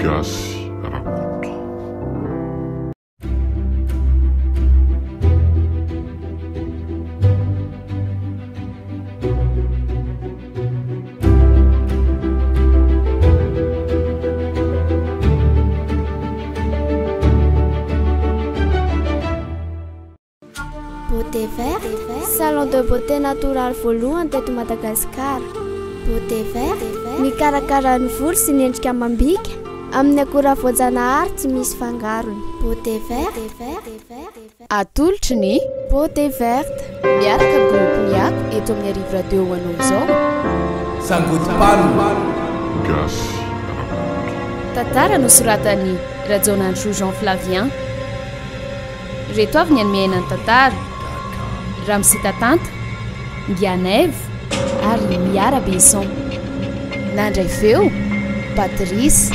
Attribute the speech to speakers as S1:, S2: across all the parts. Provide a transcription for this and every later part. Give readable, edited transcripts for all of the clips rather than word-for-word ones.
S1: gasy rakoto.
S2: Beauté vert, salon de beauté natoraly voalohany teto Madagasikara. Beauté vert, mikarakara ny volo sy ny endrika amam-bika amin'ny akora voajanahary tsy misy fangarony. Beauté vert,
S3: atolotry ny
S2: beauté verte.
S3: miaraka groupe miako eto amin'ny arivo radio ho anao izao
S4: sangotim-pano
S1: Gasy rakoto.
S3: tantara nosoratany Rajonandro Jean Flavien. Reto avy ny anomiaina ny tantara: Ramsita Tanta, Ngianève ary Miara Besson. Nandray feo Patrice,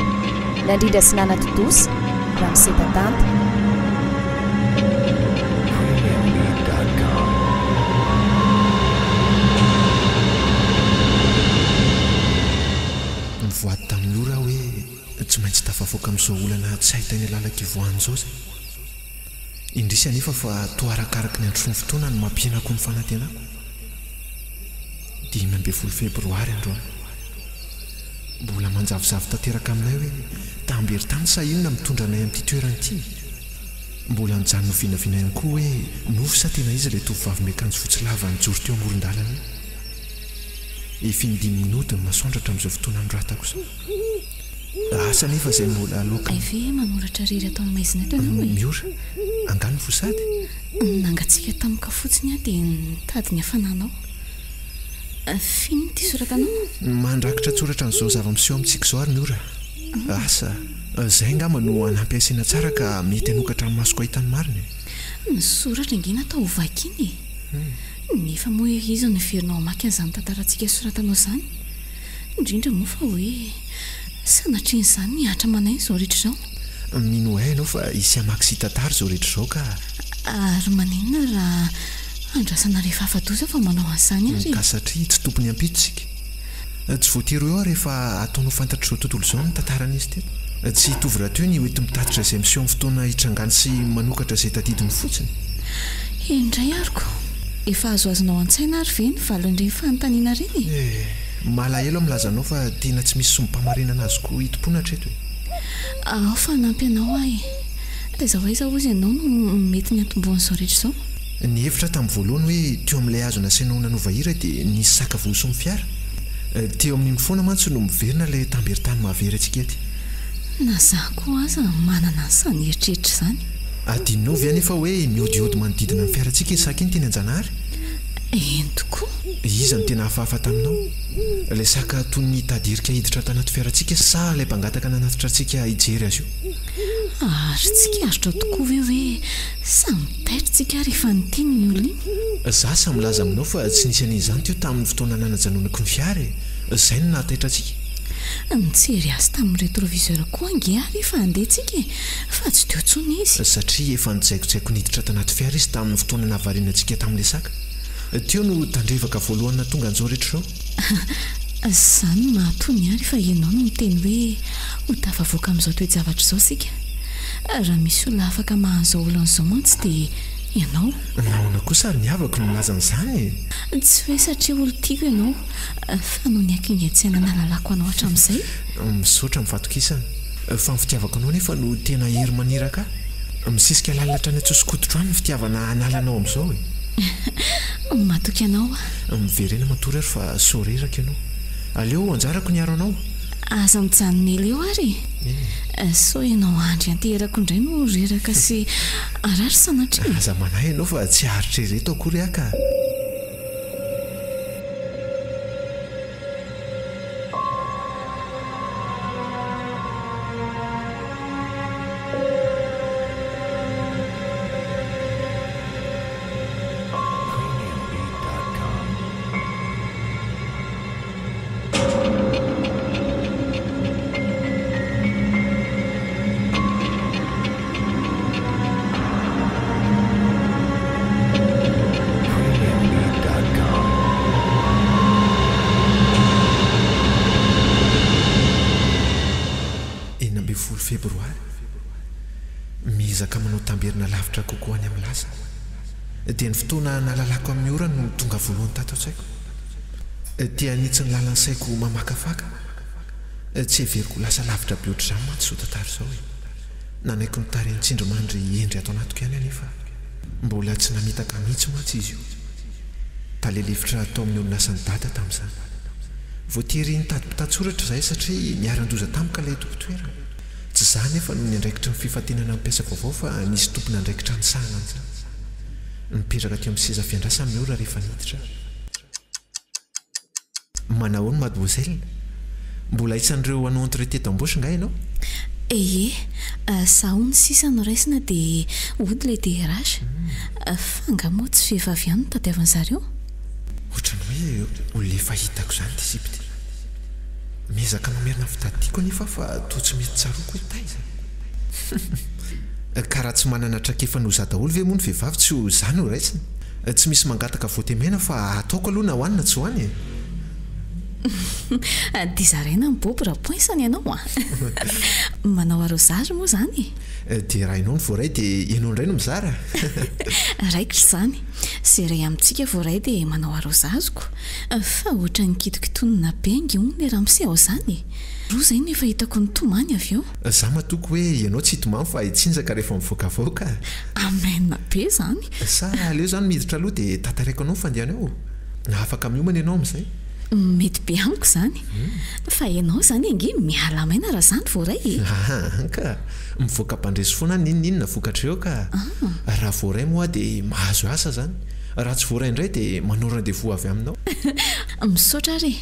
S3: Nandrindra sy Nana Totosa, Ramsita Tanta.
S5: Mivoady tamin'ny ora hoe tsy maintsy tafavoaka amin'izao olana tsy ahitany lalaka ivoahany izao zay. Indrisy anefa fa toa arakaraka ny andro sy ny fotoana no mampienako ny fanantenako. 12 febroary androany. Mbola manjavozavo tanteraka aminay hoe tambery tany sa inona mitondra anay amin'ity toerana ity. Mbola nijanona vinavina ihany koa hoe nofo sa tena izy ilay tovovavy miakanjo fotsy lava nijoro teo amoron-dalana. Efa 5 minuty ny masoandratra amin'izao fotoana androatako izao. Asa nefa izay mbola aloka.
S6: Efe manoratra rery atao amin'ny maizina tao ianao
S5: miora angano fosady.
S6: Nangatsika tamika fotsiny dia nitady ny hafananao. Fino ty soratanao?
S5: Mandrakitra tsoratra n'izao zava-miseho amintsika izao ary miora. Asa izay angamba no anampiasaina tsara ka mety hanokatra amin'ny masoko ahitany marina.
S6: Ny soratra ingina atao ho vakiny. Nefa moa izy no verinao mamaky an'izany tantarantsika soratanao izany. Indrindra moa fa hoe sanatria izany niatra manay izao rehetra izao.
S5: Mino hainao fa isy hamaky sy tantara izao rehetra izao ka.
S6: Ary maninona raha andrasana rehefa afa-doza fa manao an'izany ary.
S5: Ka satria tsy tompony ampitsika. Tsy voatery eo rehefa ataonao fantatr' izao tontolo izao ny tantaran'izy teto. Tsy hitovy raha teo ny hoety mitatitra izay miseho amin'ny fotoana hitrangany sy manokatra izay tadidiny fotsiny.
S6: Indray ariko efa azoazonao an-tsaina ary ve ny valin'ireny fanontaniana ireny?
S5: Malahelo milazanao fa tena tsy misy sombam-pamarinana azy koa hitompona hatreto.
S6: Ao fa nampy anao ahy. Taiza hoaiza ozy ianao no mety ny antomboan'izao rehetra izao?
S5: Ny hevitra tamin'ny voalohany hoe teo amin'ilay azo nasainao nanova hira dia nisy saka voso ny fiara. Teo amin'iny foana mantsy no miverina ilay tamberin-tany mahavery antsika ety.
S6: Na zaho koa aza manana an'izany eritreritra izany.
S5: Adinonao ve anefa hoe miodiody manodidina ny fiarantsika isaka iny teny Anjanahary?
S6: Eny tokoa.
S5: Iza no tena hafahafa taminao? Ilay saka toy ny tadirika hiditra tanaty fiarantsika sa ilay mpangataka nanatitra antsika hijery azy io?
S6: Ary tsikarotra tokoa ve hoe samy taitritsika rehefa niteny ny olona iny?
S5: Za samy laza aminao fa tsy nisy an'izany teo tamin'ny fotoana nanajanonako ny fiara. Izay no nahataitra antsika.
S6: Nijery azy tamin'ny rétroviseur koa ange ary efa handehantsika fa tsy teo tsony izy.
S5: Satria efa nijaikotsaiko niditra tanaty fiara izy tamin'ny fotoana nahavariana antsika tamin'ilay saka. Teo no tandrevaka voalohany na tonga an'izao rehetra izao.
S6: Izany mahatony ary fa ianao no miteny hoe ho tafavoaka amin'izao toe-javatra izao sika. Raha misy olona afaka mahan'izao olon'izao mantsy dia ianao.
S5: Nahoana kosa ary niavaka no milaza an'izany.
S6: Tsy hoe satria olo tiako ianao fa noho ny ankingetsaina nalalako anao hatramin'izay.
S5: Misaotra mifatokisana. Fa ny fitiavako anao nefa no tena hery maniraka. Misisika lalitra ny atsosikototro any ny fitiavana analanao amin'izao e.
S6: Matoky anao a.
S5: Miverena matory ary fa soreraka ianao. Aleo anjarako niaro anao.
S6: Aza mijanona ela eo ary. So ianao andry anterako indray no reraka sy arary sanatria.
S5: Aza manahy ianao fa tsy haritra ireto akory aka. hiezaka manao tamberina lavitra kokoa any amin'ny lasa dia ny fotoana nalalako amin'ny ora no tonga voalohany tato an-tsaiko. Tia nitsy ny lalan'ny saiko mamakafaka tsy heveriko lasa lavitra be ohatr'izany mantsy so tantara izao hoe nanaiko ny tary an-tsindrimandry endry ato anatiko ihany anefa mbola tsy namitaka mihitsy mantsy izy io. Talelefitra atao amin'ny orinasany dada tamin'izany. Voatery nitady mpitantsoratra izahay satria niaran-doza tamika ilay tompo-toerana. Tsy izany nefa no ny andraikitra ny fifantenana amin'ny mpiasa vaovao fa nisy tompona andraikitra ny sahana an'izany. Nipetraka teo amin'ny seza fiandrasana amin'ny ora rehefa niditra. Manahoana mademoiselle? Mbola isan'ireo hanao entretien d'embauche nga ianao?
S6: Ie, zaho ny sisa noraisina dia ody ilay DRH. Fanga moa tsy vehivavy ihany no tadiavan'izareo.
S5: Ohatrany hoe olona efa hitako izany ty sipity. Miezaka mamerina fitadiako anefa fa toa tsy mety tsaroko hoe taiza. Karaha tsy manana trakefa noza daholo ve moa ny vehivavy tsy ho izany ho raisina? Tsy misy mangataka voatemena fa ataoko aloha na hoanina tsy hoany.
S6: Dia zaraina ny boby raha poisany ianao a. Manao arosage moa izany.
S5: Dia raha ianao ny voaray dia ianao indray no mizara.
S6: Raikitra izany. Izay iray amintsika voaray dia manao arosazeko. Fa ohatra ny kitokitonina bengy hono ny raha miseho izany. Roa izay nefa hitako ny tomany avy eo.
S5: Za matoko hoe ianao tsy hitomany fa hitsinjaka rehefa mivoakavoaka.
S6: Amena be izany.
S5: Sa aleo izany miditra aloha dia tantaraiko anao fandehana eo. Afaka miomana ianao amin'izay.
S6: Mety be amiko izany. Fa ianao izany ange miala maina raha izany voaray.
S5: Ka mivoaka mpandresy foana ninninona vokatra eo ka. Raha voaray moa dia mahazo asa izany. Raha tsy voaray indray dia manao rendez-vous avy aminao.
S6: Misaotra re.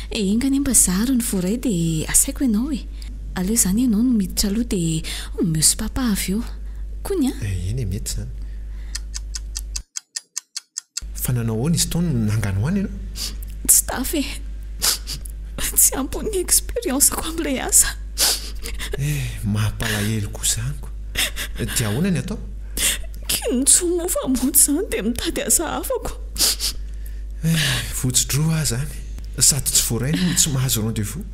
S6: Engany mba zaro ny voaray dia asaiko ianao e. Aleo izany ianao no miditra aloha dia miosy papa avy eo. Kony a?
S5: Eny mety izany. Fa nanao ahoana izy itony nangano hoany ianao?
S6: Tsy tafy. Tsy ampony expérience-ko amin'ilay asa.
S5: Mampalahelo kosa izanyko. Dia ahoana ny atao?
S6: Kinotsoa moa fa mody izany dia mitady asa hafako.
S5: Fotsidroa aho izany. Sady tsy voaray no tsy mahazo rendez-vous.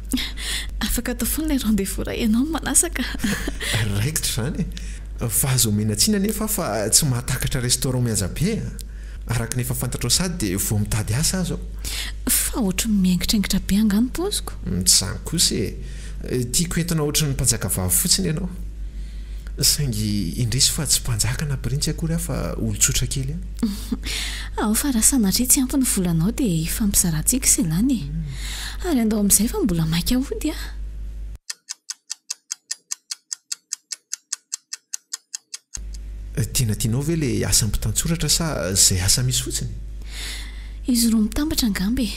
S6: Afaka atao foana ilay rendez-vous raha ianao no manasaka.
S5: Raikitra izany. Fa azo omena tsina nefa fa tsy mahatakatra restaurant mihaja be. Araka nefa fantatrao sady dia vao mitady asa azo.
S6: Fa ohatry miaingitraingitra be angano poziko.
S5: Tsy izany kosa e. Tiako entana ohatry ny mpanjaka vavy fotsiny ianao. Saingy indrisy fa tsy mpanjaka na printsy akory fa olon-tsotra kely ihany.
S6: Ao fa raha sanatria tsy ampy ny volanao dia ifampizarantsika sy ilany. Ary andao amin'izay fa mbola maika hody a.
S5: Tianao ve ilay asa mpitantsoratra sa izay asa misy fotsiny?
S6: Izy roa mitambatra angambe.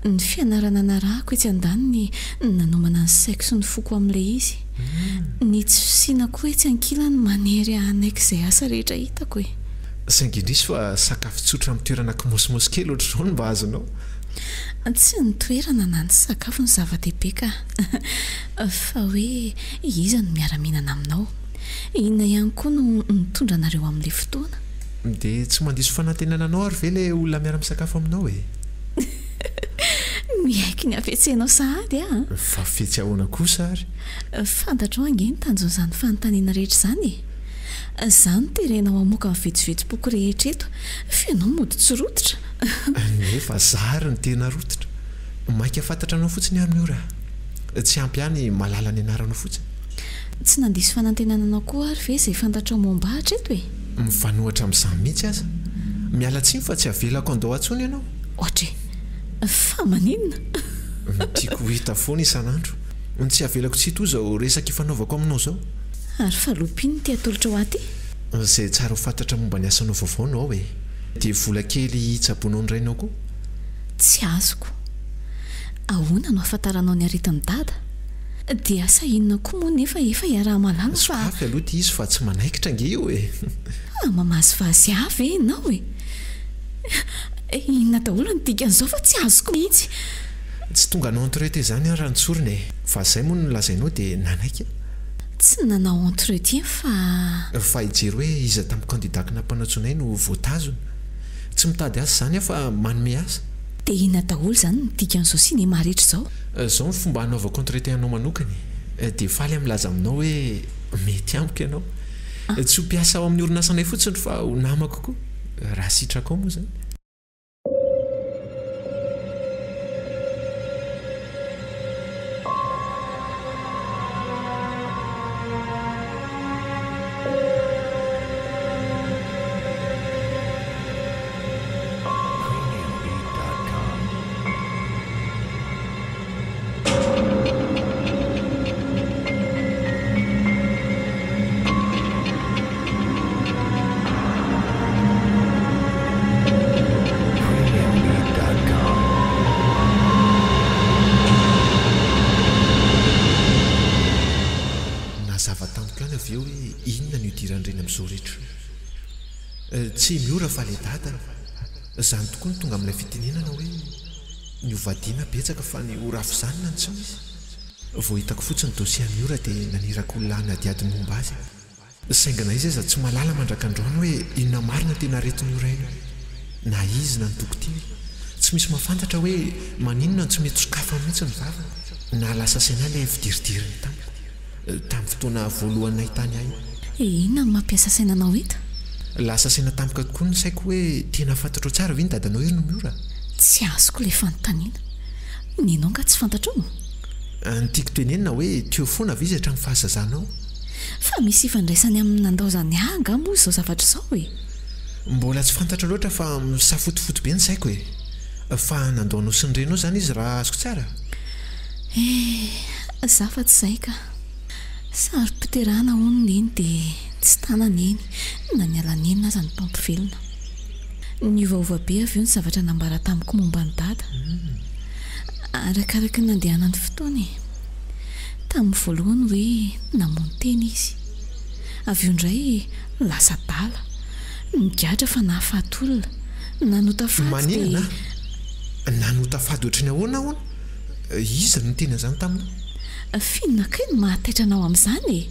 S6: Ny fianarana narahako etsy an-daniny nanomana ny saiko sy ny foko amin'ilay izy. Ny tsy fisianako etsy ankilany manery anaiky izay asa rehetra hitako e.
S5: Saingy indrisy fa sakafo tsotra amin'ny toerana kimosomosy kely ohatr'izao no mba azonao.
S6: Tsy ny toerana na ny sakafo ny zava-dehibe ka. Fa hoe iza no miara-mihinana aminao. Inona ihany koa no mitondra anareo amin'ilay fotoana.
S5: Dia tsy mandiso fanantenana anao ary ve ilay olona miara-misakafo aminao e?
S6: Miaiky ny afetsenao sahady a.
S5: Fa fetsy ahoana kosa ary?
S6: Fantatrao ange ny tanjon'izany fanontaniana rehetra izany e. Izany terenao hamoaka ny vetsivetsipoko rehetra eto fa ianao mody tsy rototra.
S5: Nefa zary ny tena rototra. Maika fantatra anao fotsiny amin'ny ora. Tsy ampy ihany malala ny anaranao fotsiny.
S6: Tsy nandiso fanantenana anao koa ary ve izay fantatrao mombahatra eto e?
S5: Mifanohatra amin'izany mihitsy aza. Miala tsiny fa tsy avelako andao antsony ianao.
S6: Ohatra fa maninona?
S5: Tiako hita foana isan'andro. Tsy avelako tsy toa izao resaka ifanaovako aminao izao.
S6: Ary fa lopiny ty atolotra ho aty?
S5: Izay tsara ho fantatra momba ny asanao vaovao nao e. Dia vola kely hitsaboanao ny rainao koa.
S6: Tsy azoko. Ahoana no ahafantaranao ny aritan'ny dada? Dia asa inona koa moa nefa efa iaraha-malala fa...
S5: Sokafy aloha ty izy fa tsy manaikitra nge io e.
S6: Mamazy vazy avy e ianao e. Inona daholo ny dikan'izao fa tsy azoko mihitsy.
S5: Tsy tonga anao entretien izany raha nitsorina e. Fa izay moa no lazainao dia nanaika.
S6: Tsy nanao entretien
S5: fa hijery hoe iza tamin'ny kandidakina mpanatsoanay no voatazona. Tsy mitady asa izany fa manome asa.
S6: Dia inona daholo izany ny dikan'izao sinema rehetra izao?
S5: Izao ny fomba hanaovako entretien anao manokany. Dia faly amin'ny laza aminao hoe mety amiko ianao. tsy ho mpiasa ao amin'ny orinasanay fotsiny fa ho namako koa raha sitrako ao moa zany. Tsy miora fa le dada zany tokoa ny tonga amin'ilay fitenenana hoe ny ovadiana betsaka fa ny orafizanona ny tsy misy. Vao hitako fotsiny dosia miora dia nanirako olona diadiny momba azy. Saingana izy aza tsy malala mandrakandroana hoe inona marina tena retiny ora io na izy na ny dokotiny. Tsy misy mahafantatra hoe maninona ny tsy mety sokafa mihitsy ny vavany na lasa saina ilay fidiridiriny tamin'ny fotoana voalohany nahitany ahy.
S6: Inona no mampiasa sainanao hita?
S5: Lasa saina tampoka tokoa ny saiko hoe tena fantatro tsara ve ny dadanao io no miora?
S6: Tsy azoko ilay fanontaniana. Ninao ka tsy fantatrao?
S5: Nytiako tenenina hoe teo foana ve izy hatramin'ny fahazazanao?
S6: Fa misy ifandraisany amin'ny nandaozany anga moa izao zavatra izao e.
S5: Mbola tsy fantatra loatra fa misafotifoty be ny saiko e. Fa nandaonao sy ny renao zany izy raha azoko tsara?
S6: Zafa tsy izay ka. Sary-piterana honony eny dia tsy tanana eny na ny alan'enina aza ny mpampivelona. Ny ovaova be avy eo ny zavatra nambara tamiko momba ny dada. Arakaraka ny nandehanany fotoana e. Tamin'ny voalohany hoe namono teny izy. Avy eo indray lasa dala. Nigadra fa nahafaty olona. Nanotafaty
S5: maninona? Nanotafaty ohatrany ahoana? Iza no tena zany tamina?
S6: Finona kay no mahataitra anao amin'izany e.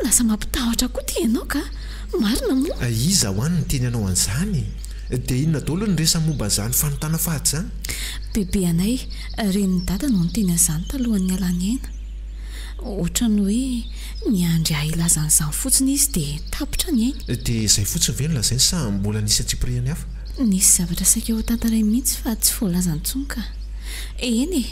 S6: Lasa mampitahotra koa ty ianao ka. Marina moa.
S5: Iza ho any ny teny anao an'izany? Dia inona daholo ny resa momba izany fanontana faty izany?
S6: Bebe anay reniny dada no niteny an'izany talohan'ny alany aina. Ohatrany hoe niandry ahilazan'izany fotsiny izy dia tapitra ny ainy.
S5: Dia izay fotsiny ve no lazainy sa mbola nisy atsipiriany hafa?
S6: Nisy zavatra saika ho tantaray mihitsy fa tsy voalazany intsony ka. Eny e,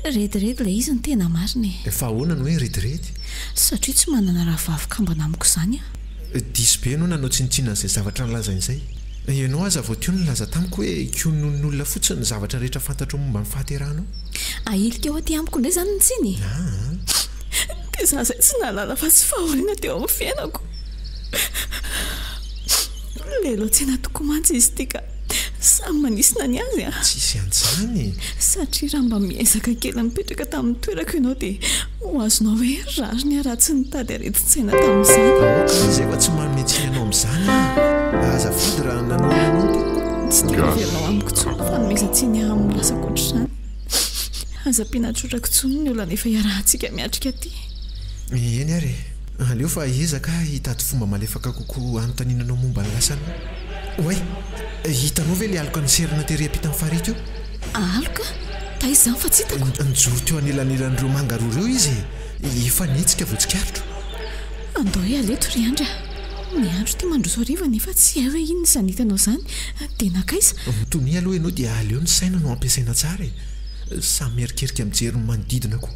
S6: rediredy ilay izy ny tena marina e.
S5: Fa ahoana no hoe rediredy?
S6: Satria tsy manana raha vavokambana amiko izany a.
S5: Diso be ianao nanao tsinitsinina izay zavatra nilazainy izay. Ianao aza vao teo nilaza tamiko hoe kionon'olona fotsiny ny zavatra rehetra fantatro momba ny fahaterahanao.
S6: Ahilika eo aty amiko indray izany ny tsiny. Dia izaho izay tsy nalala fa tsy fahoriana teo amin'ny fiainako. Lelo tsy natoko mantsy izy ity ka samy manisina ny azy a.
S5: Tsisy antsany.
S6: Satria raha mba miezaka kely mipetraka tamin'ny toerako ianao dia ho azonao hoe rary ny araha tsy nitady aretitsaina tamin'izany.
S5: Izay fa tsy manome tsiny ianao amin'izany. Azafady raha nanona anao ty.
S6: Tsy dia velonao amiko tsony fa nomezantsiny amin'ny lasako ohatr'izany. Aza-piana trotrako tsony ny olana efa iarahantsika miatrika aty.
S5: Eny ary. Aleo fa ezaka hitady fomba malefaka kokoa anontaniananao momba ny lasana. Oe, hitanao ve ilay aloka ny serina tery apita amin'ny farity io?
S6: Aloka? Taiza izany fa tsy hitako.
S5: Nijoro teo anelanelan'ireo mangaroa ireo izy. Efa nitsika voatsikavitra.
S6: Andao hoe aleto ry andra. Ny andro ity mandroso hariva nefa tsy hay hoe inona izany hitanao izany. Dia nakaiza?
S5: Mitony aloha ianao dia aleo ny saina no ampiasaina tsara e. Samy mierikerika mijery ny manodidina koa.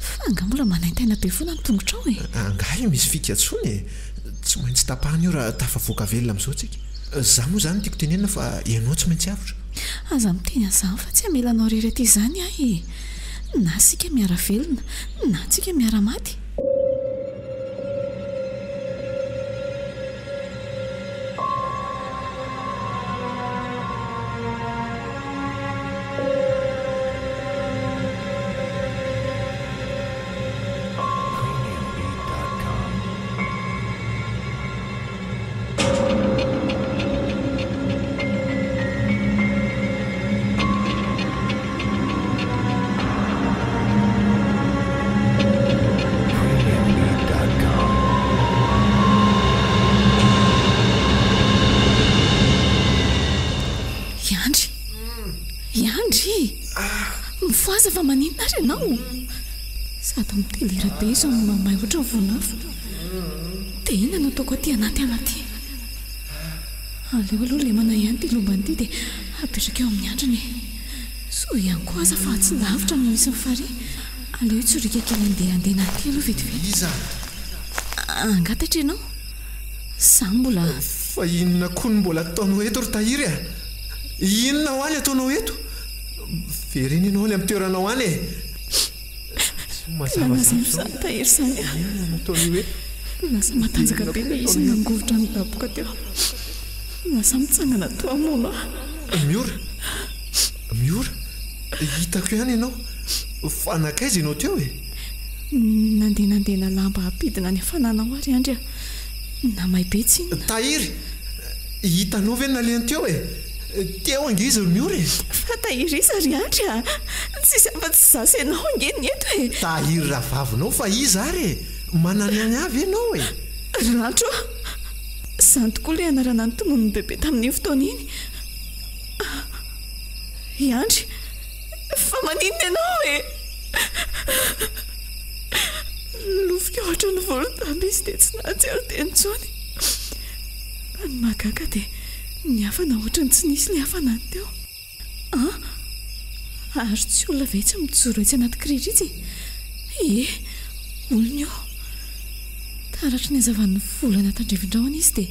S6: Fa anga mbola manaintaina be foana ny tongotra ao e.
S5: Angahy misy fika tsony e. Tsy maintsy tapahana io raha tafavoaka velona amin'izao tsika. Zaho moa izany tiako tenenina fa ianao tsy maintsy avitra.
S6: Aza miteny an'izany fa tsy hamelanao rery aty izany ahy. Na sika miara velona na tsika miara maty. Mivoaza fa maninona ary ianao? sady mitelera be izy ny mamay oatra ny vonafo. Dia ina no ataoko aty anaty anaty. Aleo aloha le mana ihany ty lombany ity dia apetraka eo amin'ny andriny. So ihany koa aza fa tsy lavitra no misy ny fary. Aleo tsorika kely andeha naty aloha vetivety.
S5: Iza
S6: angatatra ianao? Sa mbola
S5: fa inona koa no mbola ataonao eto ry tahiry a? Inona ho any ataonao eto? Vereny ianao any amin'ny toeranao any e.
S6: mazava tahiry izany
S5: nataonao eto?
S6: lasa matanjaka be le izy nangovotra ny daboka teo. Lasa mitsangana toa mona.
S5: Miora hitako ihany ianao fa nakaiza ianao teo e?
S6: Nandeha lamba hampidina ny hafananao ary andry namay be tsy
S5: tahiry hitanao ve naleny teo e? Teo angizy ry Miora e?
S6: Fa tahiry izy ary andry tsisy afa-tsy zasy ianao angeny eto e.
S5: Tahiry ravavinao fa izy ary e? Manany avy ianao e?
S6: Rantro izany tokoa le anarana ny tomon'ny bebe tamin'iny fotoana iny. Iandry fa maninona ianao e? Lofika ohatra ny volon-damba izy dia tsy nahatsiaro teny intsony. Ny mahagaga dia ny hafana ohatra ny tsy nisy le hafanany teo. Ary tsy olona ve tsy mijoro etsy anaty kirihitra itsy? Olona io taratra ny hazavan'ny volana tandrivindraona izy dia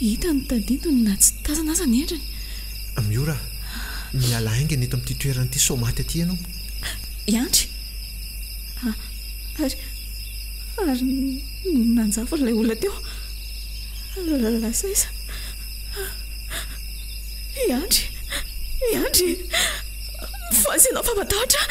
S6: hita ny tadidony na tsy tazana aza ny endriny.
S5: Miora, miala haingana eto amin'ity toeran'ity somaty aty ianao.
S6: Iandry ary nanjava ilay olona teo. Lasa iza Iandry fazy ianao fa matahotra.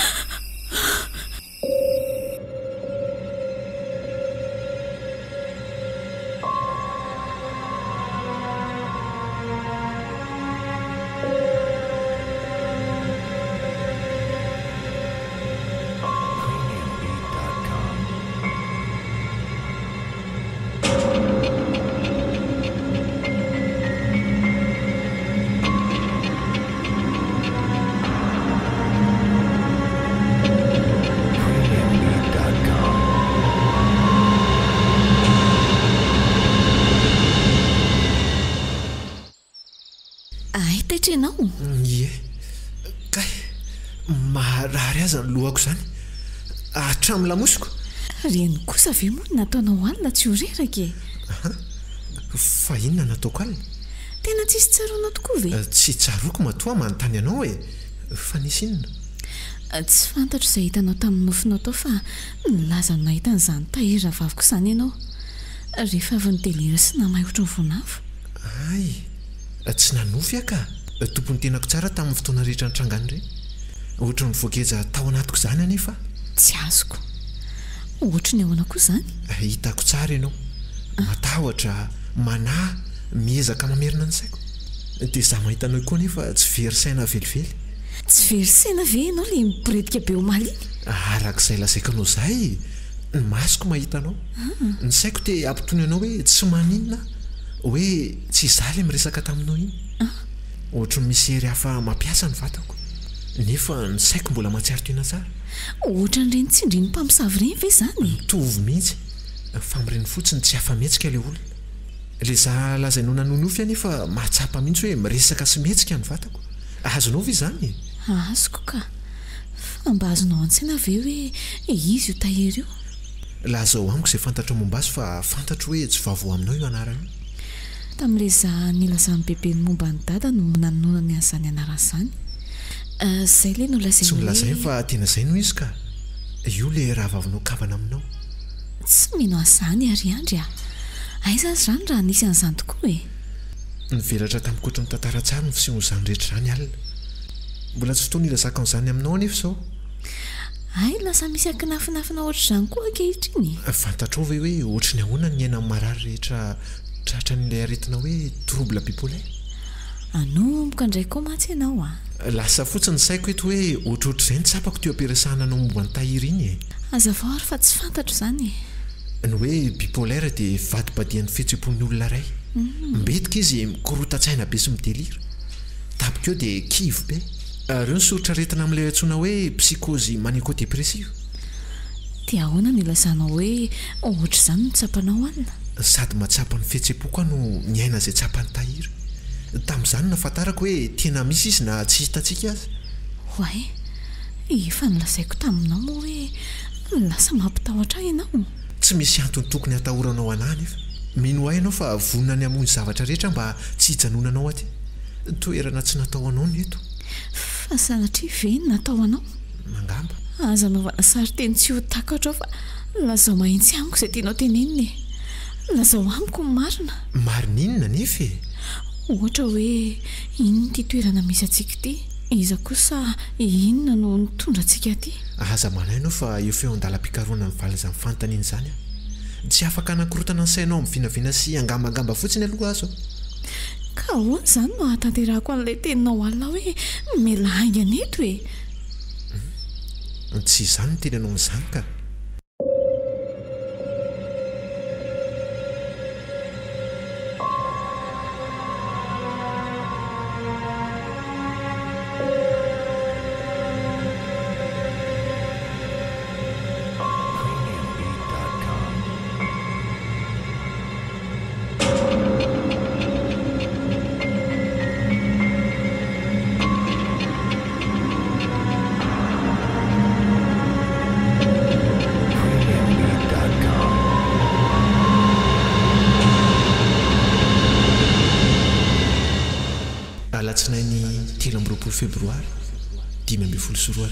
S5: Ie kay marary aza ny lohako izany hatramin'ny lamosiko.
S6: Reny kosa ve moa nataonao alina tsy horeraka e?
S5: Fa inona nataoko alina?
S6: Tena tsisy tsaroana tokoa ve?
S5: Tsy tsaroako matoa manontany ianao e. Fa nisy inona?
S6: Tsy fantatro izay hitanao tamin'ny nofinao tao fa nilaza no nahita an'izany tahiry ravaviko izany ianao rehefa avy ny delira sy namay ohatry ny vonavo.
S5: Tsy nanofy aka tompony tenako tsara tamin'ny fotoana rehetra nitrangany ireny. Ohatra ny voageja tao anatiko izany anefa
S6: tsy azoko. Ohatra ny ahoana koa izany?
S5: Hitako tsara ianao matahotra, manahy, miezaka mamerina ny saiko. Dia izaho mahita anao koa nefa tsy very saina velively.
S6: Tsy very saina ve ianao le miporetika be ho maly?
S5: Arak'izay lazaiko anao izay ny masoko mahita anao. Ny saiko te ampitony anao hoe tsy maninona hoe tsy izaho le miresaka taminao iny. Ohatra misy hery hafa mampiasa ny vatako nefa ny saiko mbola mahatsiaro tena tsara.
S6: Ohatra n'ireny tsindry ny mpamosavy ireny ve izany?
S5: Mitovy mihitsy fa mireny fotsiny tsy hafa-mihetsika ilay olona. Ilay izaho lazainao nanonofy anefa mahatsapa mihitsy hoe miresaka sy mihetsika ny vatako. Azonao ve izany?
S6: Azoko ka fa mba azonao an-tsaina ve hoe izy io tahiry io?
S5: Lazao amiko izay fantatra momba azy fa fantatro hoe tsy vaovao aminao io anarana io.
S6: Tamin'ilay izaho nilazan'ny bebe ny momba ny dada no nanonany an'izany anarana izany. Izay le no lazainy.
S5: Tsy nolazainy fa tena izay no izy ka. Io le rahavavinao kavana aminao.
S6: Tsy mino an'izany ary andry aiza izany raha nisy an'izany tokoa e?
S5: Nivelatra tamin'ny koatra ny tantara tsara ny fisian'izany rehetra izany alina. Mbola tsy fotoana ilazaka an'izany aminao anefa izao.
S6: Lasa misy akinafinafina ohatr'izany koa ankehitriny.
S5: Fantatrao ve hoe ohatry ny ahoana ny aina marary rehetra tratra n'ilay aretina hoe trouble bipolaire?
S6: Anomboka indray koa matsy ianao
S5: Lasa fotsiny saiko eto hoe ohatrohatr'izay nitsapako teo ampiresahana anao momba ny tahiry iny e.
S6: Azava ary fa tsy fantatro izany.
S5: Ny hoe bipolaire dia vadibadian'ny fihetseham-pon'ny olona iray. Mbetika izy mikorotan-tsaina be sy midelira. Tapika eo dia kivy be. Ireo ny soritra aretina amin'ilay antsoina hoe psychose manico-dépressive.
S6: dia ahoana ny lazanao hoe ohatra izany no tsapanao alina?
S5: Sady mahatsapa ny fihetsem-po no niaina izay tsapany tahiry. Tamin'izany nafantarako hoe tena misy izy na tsy hitantsika azy.
S6: Hoay, efa nilazaiko taminao moa hoe lasa mampitahotra ianao.
S5: Tsy misy antony tokony hatahoranao anahy nefa. Mino ahy ianao fa vonona ny hamono zavatra rehetra mba tsy hijanonanao aty. Toerana tsy natao anao ny eto.
S6: Fa sanatria ve ny natao anao?
S5: Mangamba.
S6: Aza naovana sary teny tsy ho takatra fa lazao mahitsy amiko izay tianao tenenina e. Lazao amiko ny marina.
S5: Marina inona nefa e?
S6: Ohatra hoe inona ty toerana misy antsika ity? Iza kosa inona no nitondra antsika aty?
S5: Aza manainao fa eo feo andalam-pikaroana ny valy izany fanontaniana izany a. Tsy afaka anakorotana ny sainao amin'ny vinavina sy angambangamba fotsiny aloha azo.
S6: Ka ahoana izany no hahatanterahako an'ilay teninao alina hoe mila haingana eto e?
S5: Tsy izany no teny anao amin'izany ka. Alatsinainy 13 febroary 2024.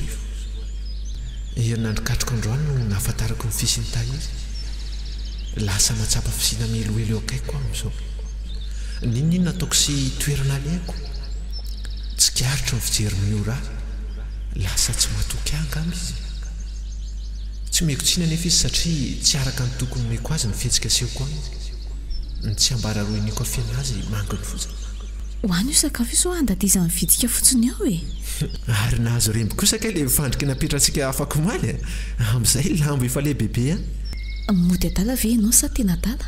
S5: Herinandro katroka androany no nahafantarako ny fisiny tahiry. Lasa mahatsapa fisina meloelo eo akaiko aho amin'izao. Ninona ataoko sy toerana aleko? Tsy kiaritra ny fijery miora. Lasa tsy matoky angamba izy. Tsy meko tsina nefa izy satria tsy araka ny tokony meko azy ny fihetsika asehoko aminy. Ny tsy ambara roeniko afiana azy manginy fotsiny.
S6: Ho an'io sakafo iso andadiza mividika fotsiny ao e.
S5: Ary nahazo remby kosa kay le fandrika napetratsika afaka maly amin'izay lambo efa lehibebe a.
S6: Mody adala ve ianao sa tena adala?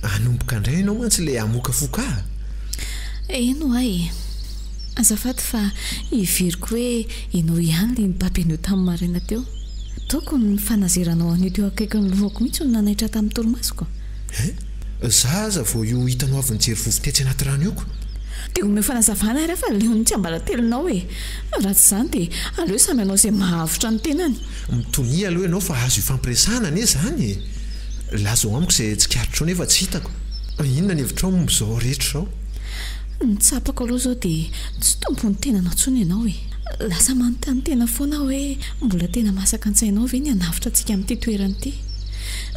S5: Anomboka indray ianao mantsy le amoka foka.
S6: Eno ay. Azafady fa iveriko hoe ianao ihany le nibabeno tamin'ny maraina teo. Tokony ny fanazeranao anio teo akaikin'ny lohako mihitsy no nanaitra tamin'ny torimasoko.
S5: Za aza vao io hitanao avy nijery vovotetsy anaty rano ioko.
S6: Dia omeo fanazavana rehefa leony tsy ambara-telinao e. Raha tsy izany dia aleo samy ianao izay mahavitra ny tenany.
S5: Mitonia aloha ianao fa azo ifampiresahana anie izany e. Lazao amiko izay tsy kiaritrao nefa tsy hitako. Inona ny hevitrao momba izao rehetra izao?
S6: Nitsapako aloha izao dia tsy tompony tenanao intsony ianao e. Lasa manontany tena foana hoe mbola tena masaka an-tsainao ve ny hanavitra antsika amin'ity toerana ity?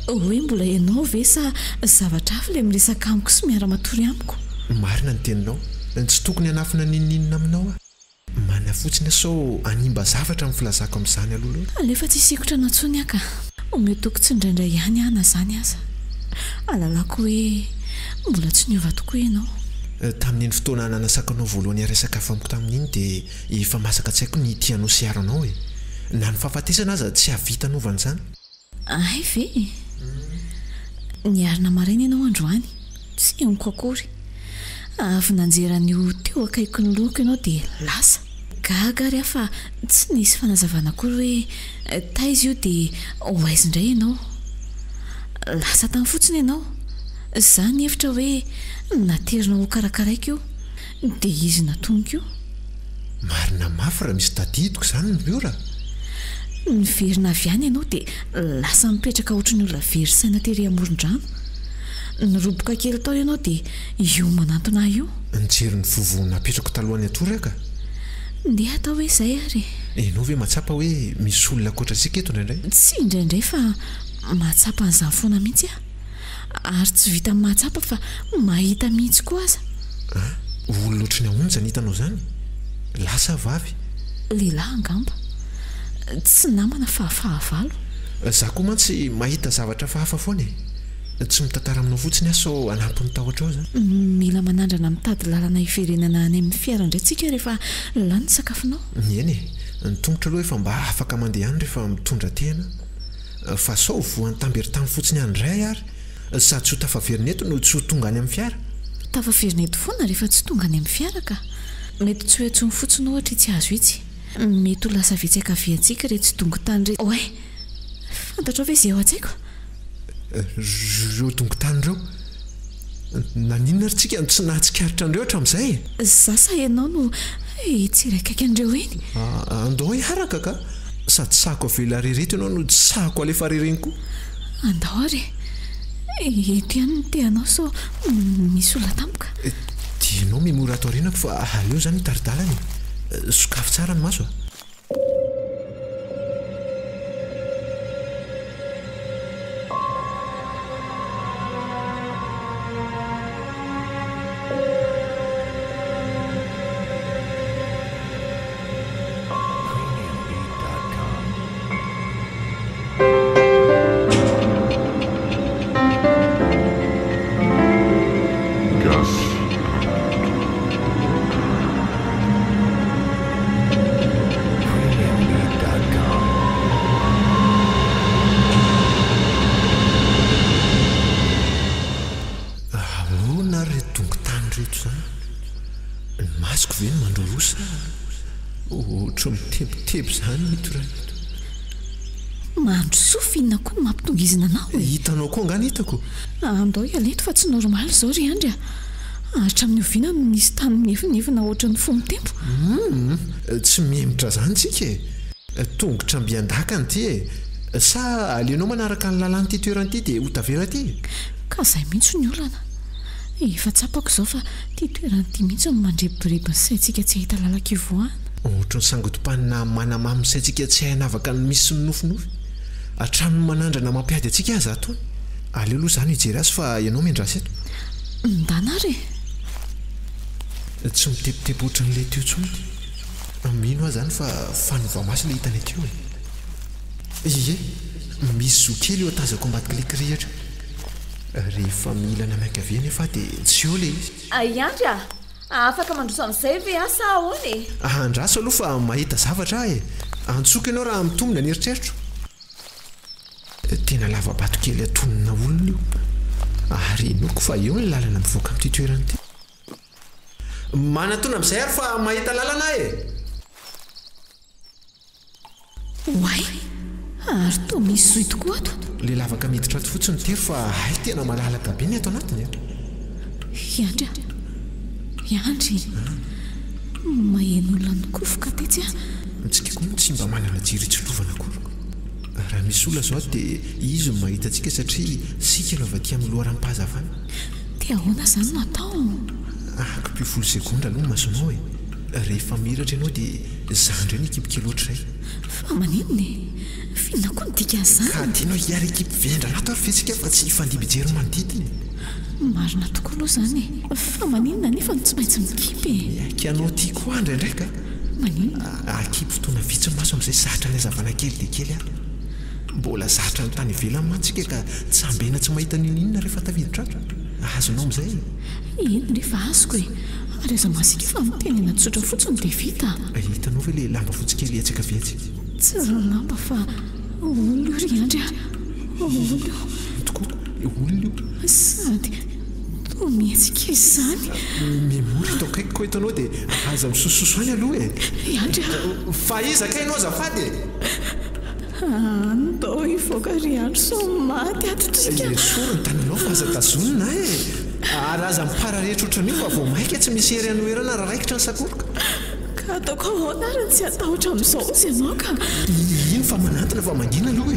S6: Hoe mbola ianao ve sa zavatra hafa ilay miresaka amiko sy miara-matory amiko?
S5: Marina ny teninao. Tsy tokony hanafina ninninina aminao a. Mana fotsiny sao animba zavatra amin'ny filazako amin'izany aloha.
S6: Alefa tsy sikotra na intsony aka. Omeo toko tsy indraindray ihany ana izany aza. Alalako hoe mbola tsy niova tokoa ianao.
S5: Tamin'iny fotoana nanasakanao voalohany aresaka afamiko tamin'iny dia efa masaka tsy haiko ny tianao sy aranao e. Na ny fahafatesana aza tsy havita novan'izany.
S6: Ay ve? Niarina maraina ianao androany. Tsy henoko akory. Avy nanjeran'io teo akaiky ny lohako ianao dia lasa. Gaga ary fa tsy nisy fanazavana akory hoe taiza io dia ho aiza indray ianao. Lasa tany fotsiny ianao. Izany hevitra hoe naterinao ho karakaraiko io dia izy natoniko io.
S5: Marina mafy raha misy tadidiko izany ny miora.
S6: Niverina avy any ianao dia lasa mipetraka ohatry ny olona very saina tery amoron-drano. Niroboka kely tao ianao dia io manantona io.
S5: Nijery ny vovo napetrako talohany atory aka.
S6: Ndeha atao hoe izay ary.
S5: Ianao ve mahatsapa hoe misy olona ankoatratsika eto indraindray?
S6: Tsy indraindray fa mahatsapa an'izany foana mihitsy aho. Ary tsy vita mahatsapa fa mahita mihitsy koa aza.
S5: Olona ohatry ny ahonja ny hitanao izany? Lasa vavy?
S6: Lehilahy angamba. Tsy namana fa fahavalo.
S5: Za koa mantsy mahita zavatra fahafa foana e. Tsy mitantara aminao fotsiny aho sao anampy ny tahotra ao izany.
S6: Mila manandrana mitady lalana hiverenana any amin'ny fiara indray tsika rehefa lany sakafonao.
S5: Eny e, ny tongotra aloha efa mba afaka mandeha any rehefa mitondra tena. Fa sao voan'ny tamberitany fotsiny andray ary. Sady tsy ho tafaverina eto no tsy ho tonga any amin'ny fiara.
S6: Tafaverina eto foana rehefa tsy tonga any amin'ny fiara ka. Mety tsy hoe tsony fotsiny ohatra tsy azo itsy. Mety ho lasa vetsaka ve antsika rehefa tsy tonga tany rehetra. Oe, fantatra ve izay ao an-tsaiko?
S5: Reo tongontany reo naninona ry tsika tsy nahatsikaritra an'ireo hatramin'izay?
S6: Za sa ianao no itsiraikaiky an'ireo eny?
S5: Andao hiaraka ka sady sako avela rereto ianao no sako alefa rereny koa.
S6: Andao ary eto ihany no teanao so misy olona tampoka.
S5: Tianao memora ato arenako fa aleo zany taridalany. Sokafy tsara ny maso. Mitebiteby zany mitoraito.
S6: Mahandro sofinina koa no mampitongizina anao.
S5: Hitanao koa ngany hitako.
S6: Andao ialeto fa tsy normal zao ry Andry. Hatramin'ny oviana no misy tany mihefinefina ohatran'ny fomba tempo.
S5: Tsy mihemitra zany tsika tongotra mbiandaka ny ty sa alienao manaraka ny lalàny ty toerany ty dia ho tavela ty.
S6: Ka izay mihitsy ny olana. Efa tsapako izao fa ty toerany ty mihitsy no mandreboribo ny saintsika tsy ahita lalaka-ivoahana.
S5: Ohatra ny sangotom-panina manamamy saintsika tsy hainavaka ny misy ny nofinofy. Hatramin'ny manandrana mampiady antsika azy atony. Aleo aloha zany hijery azy fa ianao miandrasy eto.
S6: Ndana ary.
S5: Tsy mitebiteby ohatran'ilay teo intsony. Mino aho zany fa fanovamaso ilay hitany akeo. Ie, misy zo kely eo atazako ambadika ilay kirihatra. Rehefa milana miankaviana efa dia tsy eo ilay izy.
S6: Andry afaka mandroso amin'izay ve asa ahoany?
S5: Andraso aloha fa mahita zavatra ahy. Antsoka ianao raha mitombina ny eritreritro. Tena lava-bato kely atonina olona io. Ary enoko fa eo ny lalana mivoaka amin'ity toerana ity. Manatona amin'izay ary fa mahita lalana ahy.
S6: Oay, ary toa misy zoy tokoa ato.
S5: Ilay lavaka miditra ato fotsiny tery fa hay tena malalaka be ny ato anatiny. Andry, maheno olona nikofoka tetsy a. Tsika koa tsy mba manana jiry tsilovana koa. Raha misy olona zao dia izy no mahita antsika satria sika aloha aty amin'ny loharam-pahazavana.
S6: Dia ahoana zany no atao?
S5: Akopio 10 sekondra aloha masonao rehefa miratra ianao dia zandry ny ekipe kely ohatr'izay.
S6: Fa maninona fina koa ny dika an'izany. Ka
S5: tianao hiara ekipe vendra anato ary fetsika fa tsy hifandiby jery manodidiny.
S6: Marina tokoa aloha zany fa maninona nefa no tsy maintsy mikipy.
S5: Kianao tia koa andra indraika.
S6: Maninona?
S5: Akipy fotoana vitsy maso amin'izay zatra ny hazavana kely dia kely ary. Mbola zatra ny tany ivelany mantsika ka tsy ambena tsy mahita ninona rehefa taviditratra. Azonao amin'izay.
S6: Eny rehefa azoko ary aza masika fa mitenena tsotra fotsiny dia vita.
S5: Hitanao ve ilay lamba fotsy kely etsaka vetsy?
S6: Tsy lamba fa olona ry Andry. Olona.
S5: Tokoa olona io.
S6: Sady toa mihetsika izany.
S5: Memory tao kaiky koa hitanao dia aza misososo any aloha
S6: Andry.
S5: Fa izaka ianao azafady.
S6: Andao ivoaka ry Andry so maty atotrika.
S5: Sorony tananao fa aza tazonina ary aza mipara rehetra ohatran'io fa vao maika tsy misy hery anoerana raha raikitra ny sakoroka.
S6: Ka ataoko ahoana ary tsy atahotra amin'izao izy ianao ka.
S5: Ino fa manantona fa mangina aloha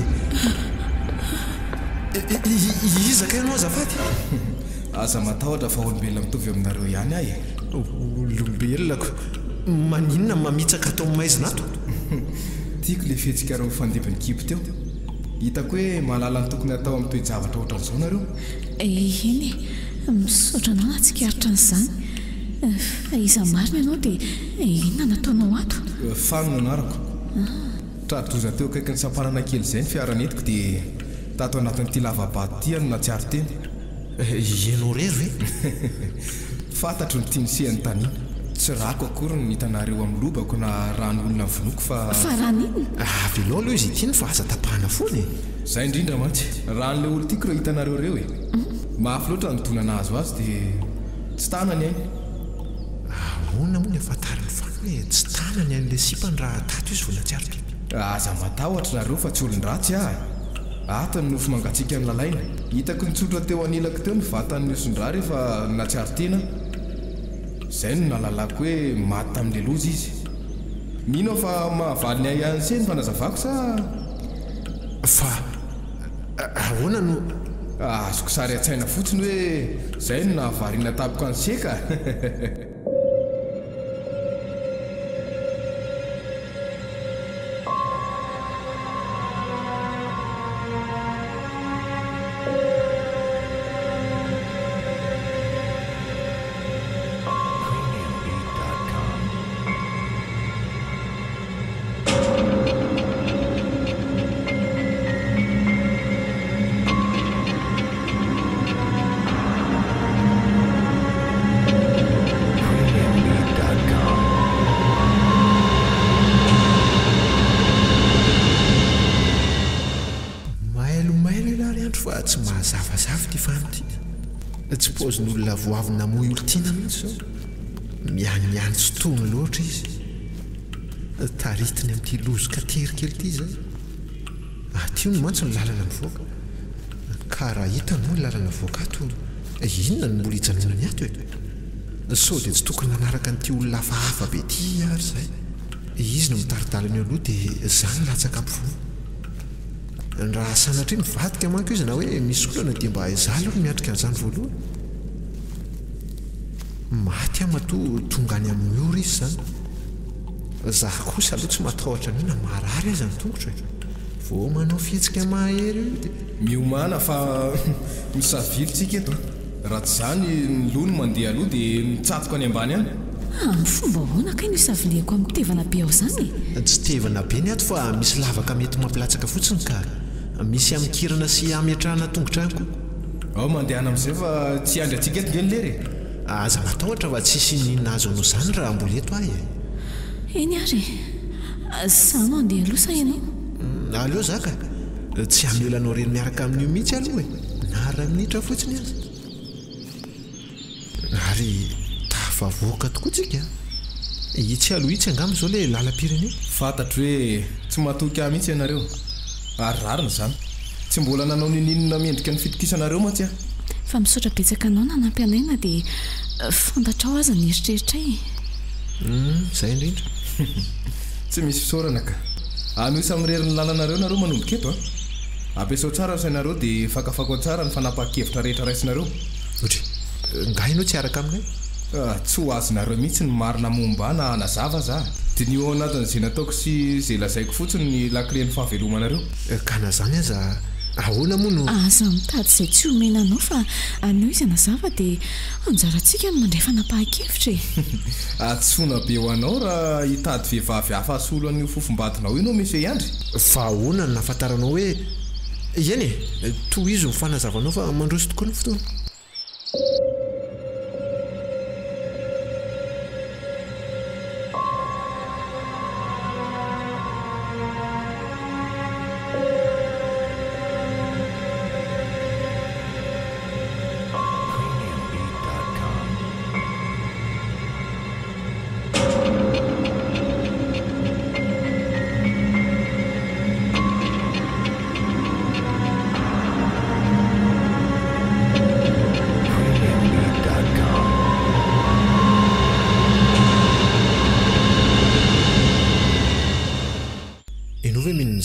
S5: izaka ianao azafady.
S4: Aza matahotra fa olombelona mitovy aminareo ihany ahy.
S5: Olombelonako maninona mamitsaka atao maizina ato.
S4: Tiako ilay fihetsika reo fandibiny kipo teo. Hitako hoe mahalala ny tokony atao amin'ny toe-javatra ohatran'izao nareo.
S6: Eny misaotra anao na tsikaritra an'izany. Fa iza marina ianao dia inona nataonao ato?
S4: Fanona anarako. Tradoza teo akaiky ny sampanana kely izay ny fiaranetiko dia tato anatin'ity lavabato ity no natsiary teny.
S5: Ianao rery ve?
S4: Fantatro ny tianysehany taniana. Tsy rako akory ny hitanareo amin'ny lobako na raha ny olona vonoko fa
S6: raha ninona?
S5: Velao aloha izy ity ny fa aza tapahana foana.
S4: Izay indrindra mantsy. Raha n'ilay olo tiako ireo hitanareo reo mafy loatra ny donana azo azy dia tsy tanany any.
S5: Ahoana moa ny afantariny fany hoe tsy tanany an'ilay sipany raha tato izy vonatsiary biby.
S4: Aza matahotra nareo fa tsy olon-dratsy ahy. ata ny nofo mangatsika ny lalaina hitako nitsotra teo anilako teo ny vatan'ny osondra rehefa natsiary tena izay no nalalako hoe maty tamin'le loza izy mino fa mahavaliny ay ihany se ny fanazavako sa
S5: fa ahoana no
S4: azoko sary a-tsaina fotsiny hoe izay no nahavariana tapoko anseka
S5: tsy mahazavazavy ty fanyty tsy pozin'olona voavina moy olotiana mihitsy zao mianiany tsy tony loatra izy taritiny amin'ity lozoka terikely ity zay atio no mantsy ny lalana mivoaka ka raha hitany moa ny lalana voaka ato inona ny mbola hijanonany ato e sao dia tsy tokony manaraka n'ity olona hafahafa be ty ary zay izy no mitaridalany aloha dia zany latsaka ampivo raha sanatri mivadika manko izy na hoe misy olana dia mba izaly olo miatrika an'izany voalohany maty amatoa tonga any amin'ny ora izy zany zaho kosa aloha tsy matahotra nina marary azy ny tongotra vo manao fihetsika mahery io dia
S4: miomana fa misavilotsika eto raha tsy zany ny lony mandeha aloha dia mitsatoka any ambany any
S6: fomba hoana kay no isaviliako amin'ny tevana be ao zany
S5: tsy tevana be ny ato fa misy lavaka mety mampilatsaka fotsiny ka misy amikirana sy ametrahana tongotrako
S4: ao mandehana amin'izay fa tsy andry atsika eto ngeny lery
S5: aza matahotra fa tsisy nina azo anao zany raha mbola eto ahy
S6: eny ary sano andeha aloha sa ianao
S5: aleo zaka tsy hamelanao reny miaraka amin'io mihitsy aloha na ray minitra fotsiny azy ary tafavoaka tokoa tsika itsy aloha itsy angamy zao le lalam-pirenena
S4: fantatro hoe tsy matoky ahy mihitsy ianareo ary rarina zany tsy mbola nanao nininona miendrika ny fitokisanareo matsy aho
S6: fa misaotra betsaka anao nanampy anaina dia fantatra ao aza ny eritreritra
S5: zay indrindra
S4: tsy misy fisaorana ka ano isa mirerin'ny lalанareo nareo manomboka eto ampiasao tsara ny sainareo dia fakafako tsara ny fanapaha-kevitra rehetra raisinareo
S5: ohatra ngainao tsy araka aminay
S4: tsy ho azonareo mihitsy ny marina momba na nazava za dia ny eo anatin'izay nataoko sy izay lazaiko fotsiny ny laklen'ny fahavelomanareo
S5: ka na zany aza ahoana moa no
S6: aza mitady izay tsy homena anao fa anao izy anazava dia anjarantsika no mandray fanapahan-kevitra
S4: atsona be ho anao raha hitady vehivavy hafa asolo an'io fofombadinao ianao misy hoe iandry
S5: fa ahoana ny nafantaranao hoe eny e toy izy mifanazavanao fa mandroso tokoa ny fotoana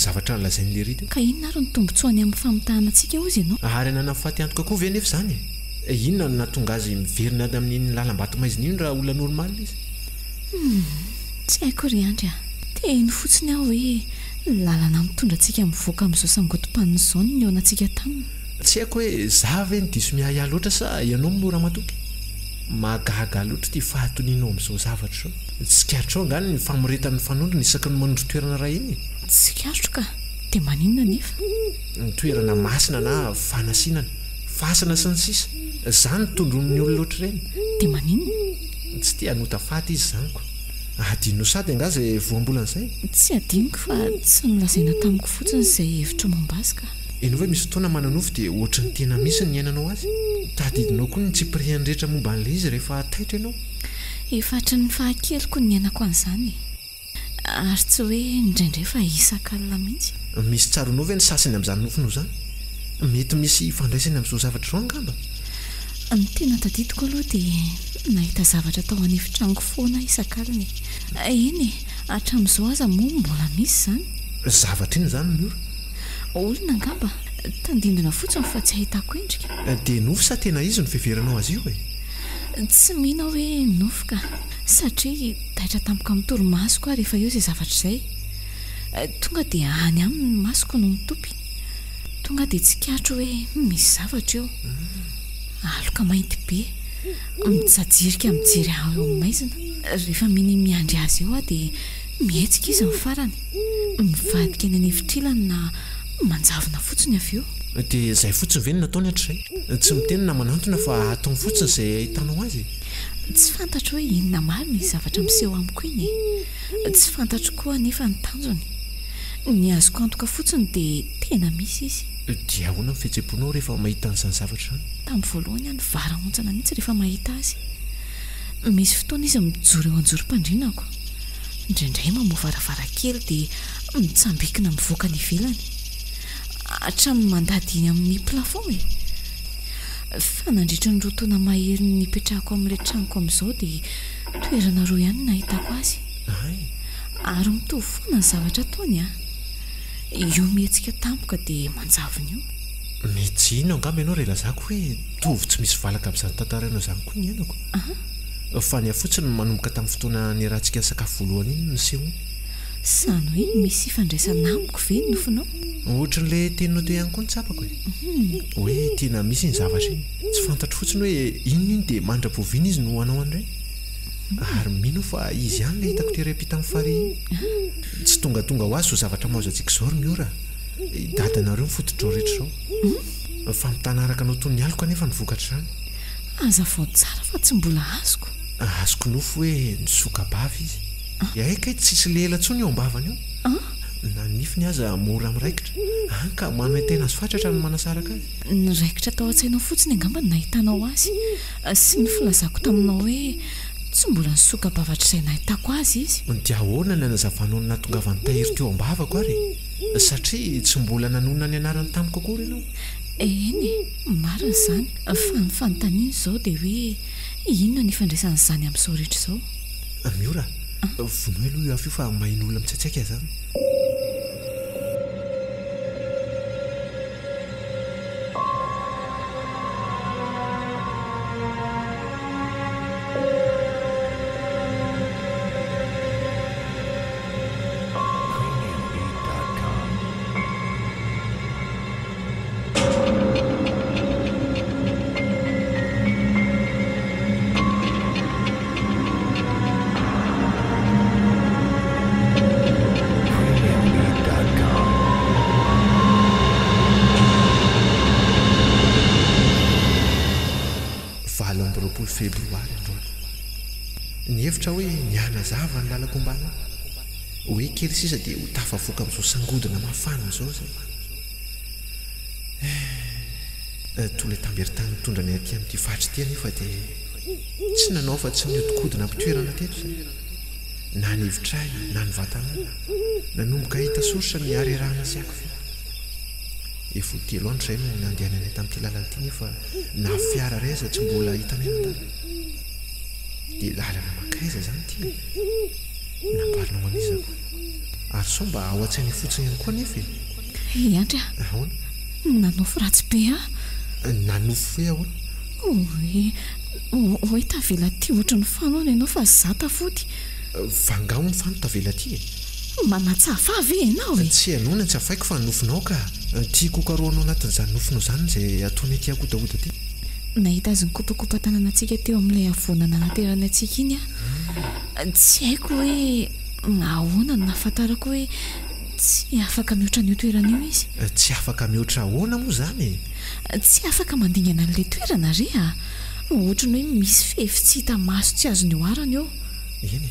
S5: zavatra nlazain'le rita
S6: ka inona ary ny tombotsoany amin'ny famitahana antsika ozy ianao
S5: ary anana mifatiantoka koa ve nefa zany inona no natonga azy miverina ady amin'iny lalam-batomaizy iny raha olona normaly izy
S6: tsy haiko ry andry teny fotsiny aho hoe lalana mitondra antsika mivoaka amin'izao sangotom-paniny zao ny eo anantsika tamina
S5: tsy haiko hoe za ve ny diso miahiahy loatra sa ianao minora matoky mahagaga loatra ty fahatonianao amin'izao zavatra zao tsy katrao ngany ny famoretan'ny fanondro ny isaky ny manondro toerana raha iny
S6: tsy katro ka dia maninona nefa
S5: ny toerana masina na fanasinana fasana sy ny sisa zany tondron'ny olona loatra ireny
S6: dia maninona
S5: tsy tia hanota faty izy zanyko adino sady angaza voambolan'izay
S6: tsy adiniko fa tsy nolazaina tamiko fotsiny izay hevitra mombasika
S5: ianao hoe misy fotoana mananofo dia ohatry ny tena misy ny ainanao azy tadidinao koa ny tsy prihany rehetra momba n'le izy rehefa taitra ianao
S6: efatry ny fahakeliko ny ainako an'izany ary tsy hoe indraindray fa isan-kalina mihitsy.
S5: Misy tsaronao ve ny sasany amin'izany nofonao zany? Mety misy fandraisany amin'izao zavatra zao angamba?
S6: Ny tena tadidiko aloha dia nahita zavatra tao anefitrango foana isan-kalina. Eny hatramin'izao aza moa mbola misy zany.
S5: Zavatra iny zany Miora?
S6: Olona angamba tandindona fotsiny fa tsy ahitako endrika.
S5: Dia nofo sa tena izy no fiheveranao azy io e?
S6: Tsy mihina hoe nofoka satria daitra tampoka amin'ny torimasoko aho rehefa eo izay zavatra izay. Tonga dia any amin'ny masoko no mitopy. Tonga dia tsy katro hoe misy zavatra eo. Aloka mainty be mijajirika mijery aho eo maizina. Rehefa miandry azy eo aho dia mihetsika izy ny farany, mivadika ny anefitrilany na manjavona fotsiny avy eo.
S5: Dia izay fotsiny ve no nataony hatrizay? Tsy miteny na manantona fa ataony fotsiny izay ahitanao azy.
S6: Tsy fantatro hoe inona marina izy zavatra miseho amiko iny. Tsy fantatro koa nefa ny tanjony. Ny azoko antoka fotsiny dia tena misy izy.
S5: Dia ahoana ny fihetseham-ponao rehefa mahita an'izany zavatra izany?
S6: Tamin'ny voalohany any varanontsana mihitsy rehefa mahita azy. Misy fotoana izy mijoro eo anjorom-pandrinako. Indraindray mamoa varavarankely dia mitsambikina mivoaka ny ivelany. Hatramin'ny mandady iny amin'ny plafond e. Fa nandritra ny rotoana mahery ny ipetrahako amin'ilay tranoko amin'izao dia toerana roa ihany nahitako azy. Ary mitovy foana ny zavatra ataony a. Io mihetsika tampoka dia manjavony io.
S5: Mety ino angamba ianao relazako hoe tovy tsy misy valaka amin'izany tantarainao izany koa ny ainako. Fa ny afotsiny manomboka tamin'ny fotoana niarahantsika sakafo voalohany iny niseho.
S6: Sany hoe misy ifandraisana amiko ve ny nofinao?
S5: Ohatran'ilay teninao teo ihany koa ny tsapako e. Hoe tena misy ny zavatra iny. Tsy fantatro fotsiny hoe iny dia mandra-boviana izy no hanao an'ireny. Ary mino fa izy ihany ilay hitako teram-pita amin'ny fary iny. Tsy tonga ho azy zao zavatra mahazo zao ry Miora. Dadanareo mifototra ao rehetra izao. Fa mitanaraka anao toy ny alika anefa ny vokatra izany.
S6: Aza vao tsara fa tsy mbola azoko.
S5: Azoko nofo hoe nisoka-bava izy. Aika tsisy lela intsony eo am-bavany eo. Na nifiny aza mora miraikitra. Ka manome tena azy fatratra ny manasaraka azy.
S6: Niraikitra tao an-tsainao fotsiny angamba ny nahitanao azy. Sy ny filazako taminao hoe tsy mbola nisoka-bavatra izay nahitako azy izy.
S5: Dia ahoana ny anazavanao ny nahatongavany tahiry teo am-bavako ary? Satria tsy mbola nanonona ny anarany tamiko akory ianao.
S6: Eny, marina izany. Fa ny fanontaniana izao dia hoe inona ny ifandraisan'izany amin'izao rehetra izao?
S5: Miora, vono aloha io afio fa mahino olona mitsaitsiaka izany. Febroary androany. Ny hevitra hoe nianazava ny lalako ambany. Hoe kely sisa dia ho tafavoaka amin'izao sangodina mafana izao zay. Tole tamberitany mitondra ny aty amin'ity fahatry ity anefa dia tsy nanao fa tsy niodikodina am-pitoerana teto zay. Na ny hevitray na ny vatana. Nanomboka hita soritra ny arerahana sy ako. Efa telo andro izay no nandehananay tamin'ity lalana ity nefa na fiara reza tsy mbola hitanay mandalo. Dia lalana makaiza izany ity. Nambarina manizako. Ary sao mba ao an-tsainy fotsiny ihany koa nefa e.
S6: Andry a.
S5: Ahoana?
S6: Nanofo ratsy be a.
S5: Nanofo hoe ahoana?
S6: Hoe tavela ty ohatra ny fanoana ianao fa zata fody.
S5: Vangao ny fano tavela ty e.
S6: Manatsafa ve ianao e?
S5: Tsy hanona tsy afaiko fa nofinao ka tiako karoanao anatin'izany nofinao izany izay ataony aty akodaoda aty.
S6: Nahita azy nikopakopa tanànantsika teo amin'ilay avonana naterana antsika iny a. Tsy haiko hoe ahoana no nahafantarako hoe tsy afaka mihoatra ny toerana io izy.
S5: Tsy afaka mihoatra ahoana moa izany e?
S6: Tsy afaka mandingana an'ilay toerana re a. Ohatrany hoe misy fefy tsy hita maso tsy azony oarana eo.
S5: Eny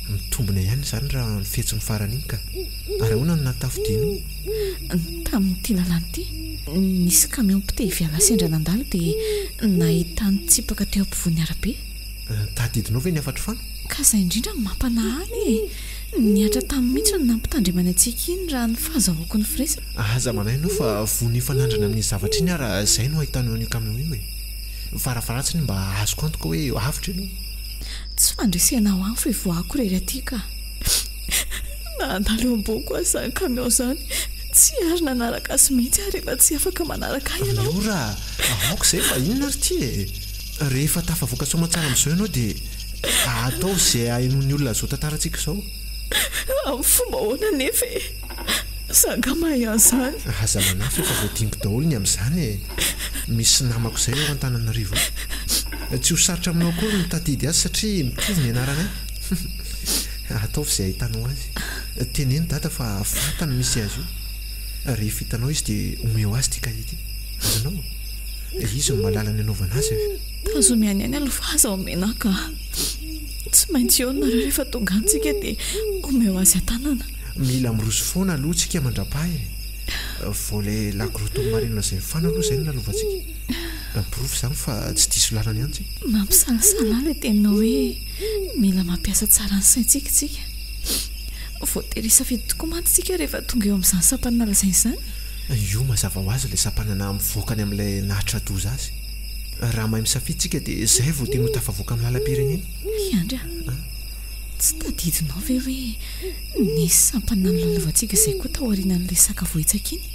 S5: mitombona ihany izany raha ny fetsy ny farany iny ka. Ary ahoana no natafidino?
S6: Tamin'ity lalana ity nisy kamion mpite hiviala sendra nandalo dia nahitany tsipaka teo ampovoan'ny arabe.
S5: Tadidinao ve ny afatro fano?
S6: Ka izay indrindra mampanahy e. niatra tamin'ny mihitsy ny nampitandremana antsika iny raha ny fahazahoako ny firesa
S5: aza manay no fa vony fanandrana amin'ny zavatra iny ara izay no hahitanao an'io kameo io hoe farafaratsiny mba azoko antoko hoe avitra ianao
S6: tsy fandresenao afo e voako rery aty ka nandalo amboko azy zany kameo zany tsy ary nanaraka azy mihitsy ary rehefa tsy afaka manaraka ianao
S5: io raha aoka izay fa inona ry ty e rehefa tafavoaka somatsara amin'izao ianao dia atao izay hainony olona zao tantarantsika izao
S6: amin'ny fomba hoana nefa e sanga mahay an'izany
S5: aza manafy efa voadiniko daholo ny amin'izany e misy namako izay eo Antananarivo tsy ho sarotra aminao akory mitadidy azy satria mitovy ny anaranay ataovy izay ahitanao azy teneny data fa fantany misy azy io rehefa hitanao izy dia omeo azy tia kahity azanao izy no malala ny anaovana azy
S6: tazomiany any aloha fa aza omenaka tsy maintsy eo nareo rehefa tonga antsika dia omeo azy an-tanana
S5: mila miroso foana aloha tsika mandrapa e voale lagroto marina izay fana aloha izay no nalovantsika pirofo izany fa tsy diso lalany ihany tsika
S6: mampisalasala ilay tenina hoe mila mampiasa tsara ny saintsika tsika voatery safidy tokoa mantsika rehefa tonga eo amin'izany sampanana lazainy izany
S5: io mazava ho azy ilay sampanana mivoakany amin'ilay nahitra doza azy raha mahay misafiditsika dia izay vao teny ho tafavoaka amin'ny lalam-pirenena
S6: iandra tsy tadidinao ve hoe nisy sampanana nylalavantsika izay koa taoriana n'ilay saka vohitsaka iny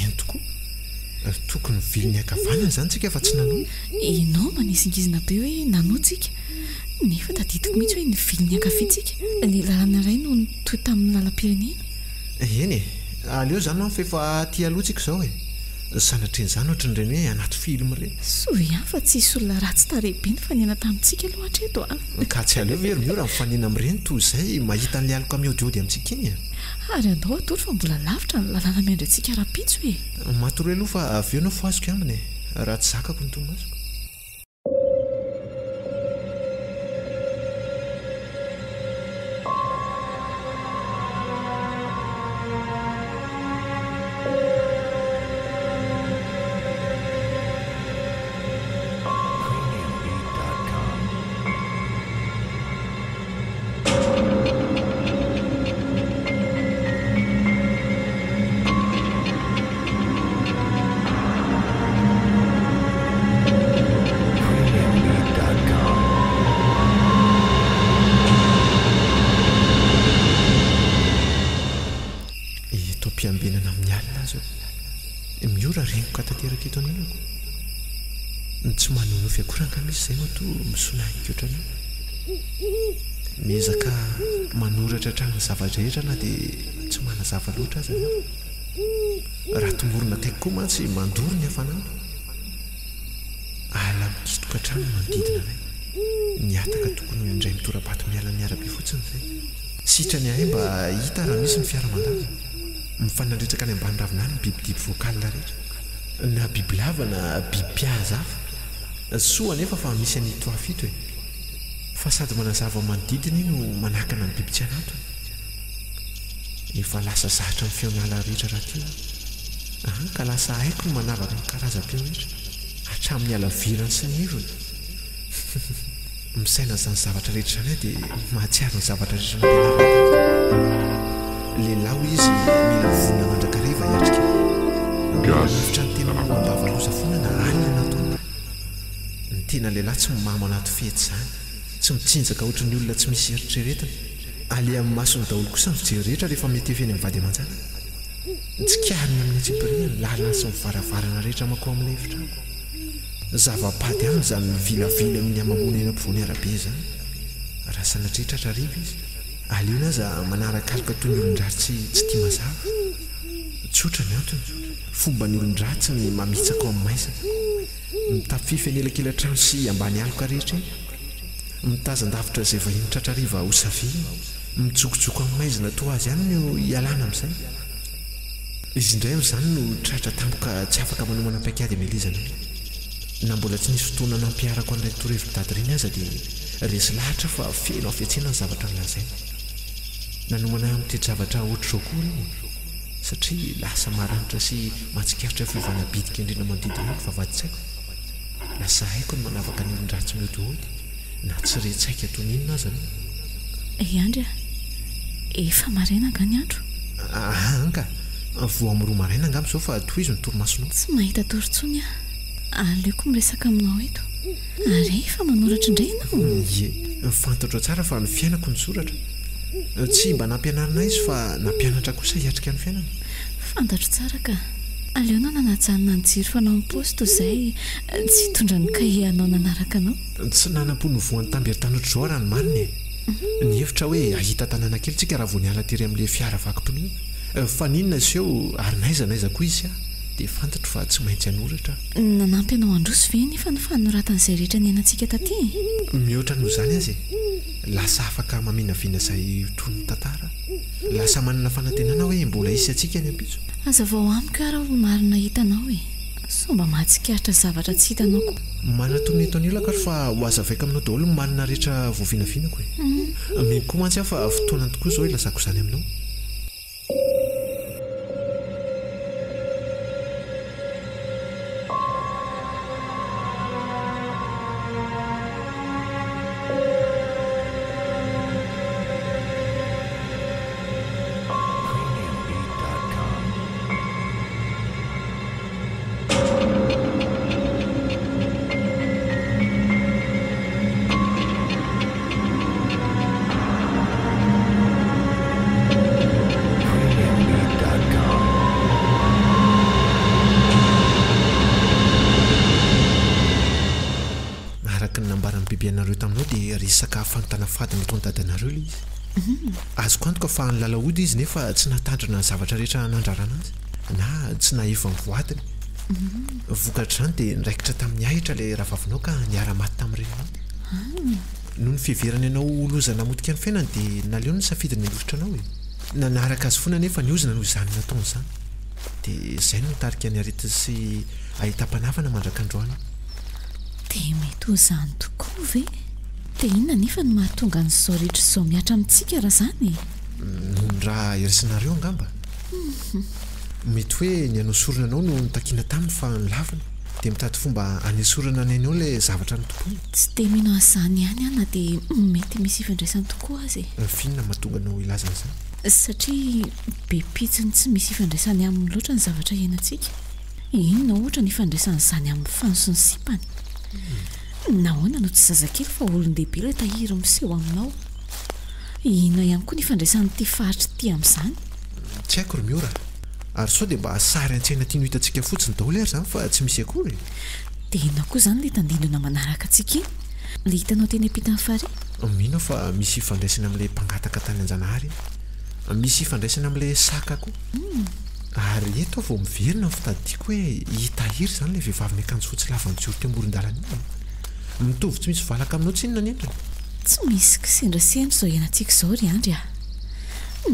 S5: eny tokoa tokony vilony akavanana izany tsika fa tsy nanao
S6: ianao manisingizina be hoe nanontsika nefa tadidiko mihitsy hoe nivilony akafintsika ilay lalana iray no toy tamin'ny lalam-pirenena
S5: eny e aleo izany no fa efa ty alohantsika izao e sanatr'enzany ohatrany ireny hoe anaty film ireny
S6: so ihany fa tsy isy olona ratsy tarehibe ny fanena tamintsika aloha hatreto
S5: ka tsy aleo veromio raha mifanena amin'ireny toy izay mahita n'ilay alika miodiody amintsika iny
S6: ary andao atory fa mbola lavitra ny lalàna miandry antsika rapitso e
S5: matory aloha fa avy eo no foazoko aminy e raha tsy zakako ny tomasoko miora reniko katateraka eto anilako tsy manonofy akoranga misy izay no to misonahiko ohatrany miezaka manoratra hatrany zavatra rehetra na dia tsy manazava loatra azy raha tomborona kaiky koa mantsy mandoro ny hafanana ala mikitoka hatrany manodidina anay niataka tokony indray mitorabato miala ny arabe fotsiny izay sitrany ahay mba hita raha misy ny fiara-mandava mifanandretraka any ambany ravinany ny bibidiby voakalina rehetra na bibilava na bibipiaza hafa soa nefa fa misy an'ito afito e fa sady manazava manodidiny no manakana ny biby tsy anato efa lasa zatra ny feonala rehetra raha teo ka lasa haiko no manavaka ny karazam-peo rehetra hatramin'ny alavirany sy ny heviny misaina zany zavatra rehetra zany dia mahatsiaro ny zavatra rehetra nampianarana lehilahy izy mila vonina mandrakariva iatrika nafitra ny tena moambavaloza foana na alina nataony ny tena lehilahy tsy mimamo anaty fety izany tsy mitsinjaka ohatran'ny olona tsy misy eritreretiny ale amin'ny masony daholo kosa ny fijery rehetra rehefa mety efeny mivady aman-jana tsikariny amin'ny atsipirina ny lalana sy mivaravarana rehetra mako amin'ilay efitrano zava-pady any izany mivilavila amin'ny amamona eny ampovoany arabe izany raha sanatrehitratra riva izy aleona aza manaraka alika toy ny olon-dratsy tsy tia mazava tsotra ny antony fomba ny olon-dratsy ny mamitsaka ao amin'ny maizana mitapify anelakelan-trano sy ambany aloka rehetra eny mitazan-davitra izay vahiny tratrariva ho saviny mitsokojoko amin'ny maizana toa azy ihany no hialana amin'izay izy indray amin'izany no tratra tampoka tsy afaka manomana paikady amelizana na mbola tsy nisy fotoana nampiarako an'ilay torevin-tady reny aza dia resy lahatra fa feno afiatsena ny zavatra nylazay nanomana amin'ity zavatra ohatr'izao koa reny satria lasa maranitra sy mahatsikaritra fiovana bitika indrindra manodidina ny vavaditsaiko lasa haiko ny manavaka ny olon-dratsy miodiody na tsy retsaika toy n'inona aza
S6: iandra efa maraina nga ny andro
S5: anka vo amin'ny roa maraina angamy zao fa tohizo ny torimasonao
S6: tsy mahita torontsony aleoko miresaka aminao eto ary efa manoratra indray ianao
S5: ye fantatra tsara fa ny fiainako ny soratra tsy mba nampianarina izy fa nampianatra kosa hiatrika ny fiainana
S6: fantatro tsara ka aleona nanajanona ny jiro fanao amin'ny posto izay tsy hitondra ny kahie anao nanaraka anao
S5: tsy nanam-pony voan'ny tamberytanotro zao raha ny mariny ny hevitra hoe ahita tanàna kely tsika raha vo niala tery amin'le fiara vakim-pony fa ninona iseo ary naizanaiza koa izy dia fantatro fa tsy maintsy hanoratra
S6: nanampy anao androso ve nefa ny fanoratan'izay rehetra ny ainantsika taty
S5: mihoatra noho izany azy lasa afaka maminavina izay tony tantara lasa manana fanantenana hoe mbola isy atsika ny ampitso
S6: aza vao amiko raha ho marina hitanao somba mahatsikaritra zavatra tsy hitanao koa
S5: manatony eto anilaka fa ho aza vaika aminao daholo ny manina rehetra voavinavinako mino koa mantsy aho fa fotoana tokoa izao ilasako izany aminao bibianareo taminao dia resaka fanontana fady ny tony dadanareo le izy azoko antoka fa ny lalaody izy nefa tsy natandrina ny zavatra rehetra nandrarana azy na tsy nahefa mivoadiny vokatra izany dia niraikitra tamin'ny ahitra ilay ravavinao ka niara-maty tamin'ireny noho ny fiheverany ianao lozana motika ny fiainany dia naleo ny safidiny milofotra anao nanaraka azy foana nefa niozina noho izany nataony izany dia izay no nitarika ny arety sy ahita-panavana mandrakandroana
S6: dia mety ho izany tokoa ve dia inona nefa ny mahatonga n'izao rehetra izao miatra amintsika raha izany
S5: noho ny raha erisinareo angamba mety hoe ny anosorana anao no nitakiana taminy fa nylavana dia mitady fomba anesorana ny ainao ilay zavatra ny tompony
S6: tsy dia mino azany ihany ana dia mety misy ifandraisany tokoa azy
S5: finona mahatonga anao ilazana izany
S6: satria be pitsiny tsy misy ifandraisany amin'ny loatra ny zavatra iainantsika inona ohatra ny ifandraisan'izany amin'ny fanso ny sipany nahoana no tsy zazakely fa olon-dehibe ilay tahiry miseho aminao inona ihany koa ny ifandraisan'ity faritry ity amin'izany
S5: tsy haiko ry miora ary sao dia mba sary an-tsaina tiano hitantsika fotsiny daholo ary izany fa tsy misy akory
S6: dia inona koa izany ilay tandindona manaraka antsika iny ilay hitanao teny ampitany fary
S5: mino fa misy ifandraisana amin'ilay mpangataka tany an-janahary misy ifandraisana amin'ilay saka koa ary eto vao miverina fitadidiako hoe hitahiry izany ilay vehivavy ny akanjo fotsy lavany joro teo amoron-dalana iny mitovy tsy misy valaka aminao tsy inona ny endriny
S6: tsy misy kisendrasendra izao iainantsika izao ry andry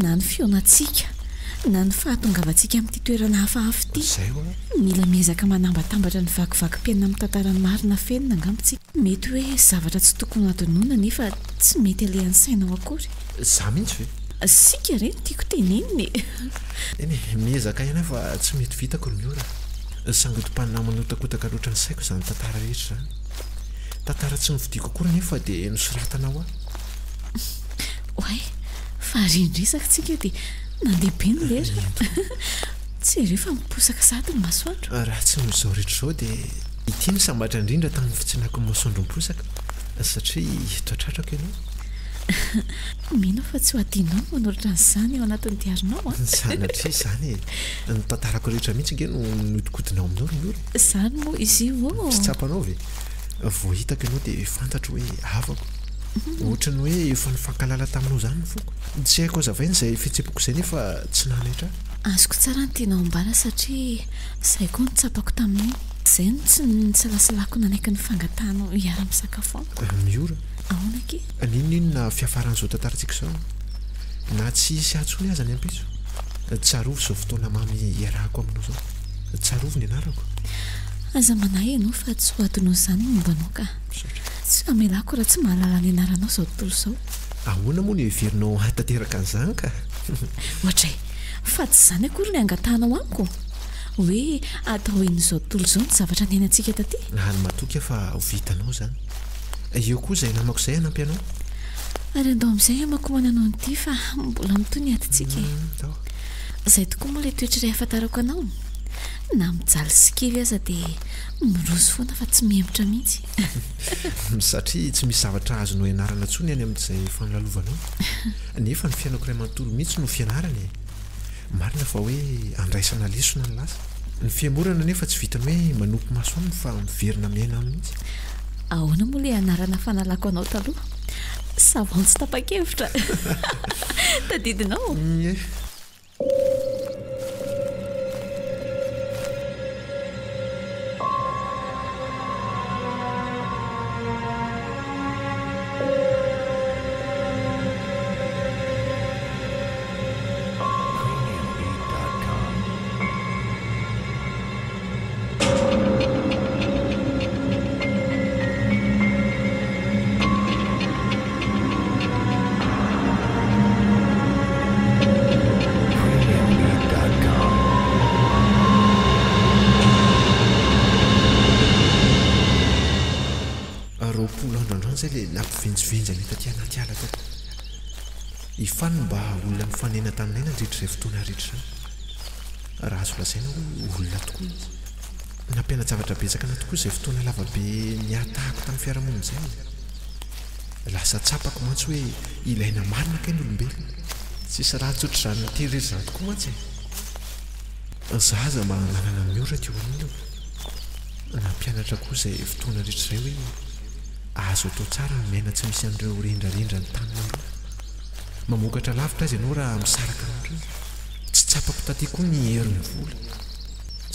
S6: na ny fionatsika na ny fahatongavantsika amin'ity toerana hafahafa ity
S5: izay
S6: mila miezaka manambatambatra ny vakivakim-piainana amin'ny tantarany marina fenina angambontsika mety hoe zavatra tsy tokony adonona nefa tsy mety alehan'ny sainao akory
S5: za mihitsy ve
S6: sika reny tiako teneniny
S5: eny miezaka ihany fa tsy mety vitako ry miora sangodim-panina manotakotaka loatra ny saiko izany tantara rehetra izany tantara tsy novidiako akory nefa dia nosoratanao
S6: oay fa rindrisaka tsika dia nandehibe ny lera tsy rehefa miposaka sady ny masoandro
S5: raha tsy noho izao rehetra izao dia ity ny sambatra indrindra tamin'ny fitsinako ny masoandro miposaka satria toatratrako ianao
S6: mino fa tsy ho adinao manoratra n'izany ao anatin'ny diarinao
S5: sanatria izany ny tantarako rehetra mihitsy nge no nodikotinao aminao ry miora
S6: izany moa izy io
S5: tsy tsapanao ve vao hitako ianao dia fantatro hoe avako ohatra ny hoe efa nifankalala taminao izany ny foko tsy haiko azavainy izay fihetsepoko izay nefa tsy nahalaitra
S6: azoko tsara ny tianao ambala satria izay koa nitsapako tamin'iny izay no tsy nitsalasalako nanaiky ny fangatanao hiara-misakafo
S5: miora
S6: ahoanake
S5: ninona fiafaran'izao tantarantsika izao na tsy hisy atsony aza ny ampitso tsarovo izao fotoana mamy iarahako aminao izao tsarovo ny anarako
S6: aza manay ianao fa tsy ho adinao izany mombanao ka tsy amelako raha tsy mahalala ny anaranao izao tontolo izao
S5: ahoana moa ny heverinao tanteraka an'izany ka
S6: ohatray fa tsy izany akory ny angatanao amiko hoe atao in'izao tontolo izao ny zavatra ny ainantsika taty
S5: hany matoky fa ho vitanao izany eo koa izay namako izay hanampy anao
S6: ary andao amin'izay makomana anao nyity fa mbola mitony adytsika izay tokoa moa ilay toetra iray ahafantarako anao na mijaly sikely aza dia miroso foana fa tsy mihemitra mihitsy
S5: satria tsy misy zavatra azonao ianarana ntsony any amin'izay fanolalovanao nefa ny fianako iray manontolo mihitsy no fianarany marina fa hoe andraisana lesona ny lasa ny fiamorana nefa tsy vitany hoe manompo masoany fa miverina miaina any mihitsy
S6: ahoana moa ilay anarana fanalako anao taloha savano tsy tapa-kevitra tadidinao
S5: zay le nampivenjivenjy ny taty anaty ala tato ifany mba olona mifanena taminay nandritra izay fotoana rehetra izany raha azo lazaina hoe olona tokoa izy nampiana-javatra betsaka na tokoa izay fotoana lavabe niatahako tamin'ny fiarahamonina izay lasa tsapako mantsy hoe ilaina marina kay ny olombelona tsisy raha tsotra izany terery izany tokoa mantsy zaza mba nanana miora teo an'io nampianatra koa izay fotoana rehetra izay hoe azo atao tsara ny miaina tsy misy an'ireo rendrarendra ny tanynandro mamokatra lavitra azy ianao raha misaraka amin'ireo tsy tsapako taty koa ny herin'ny vola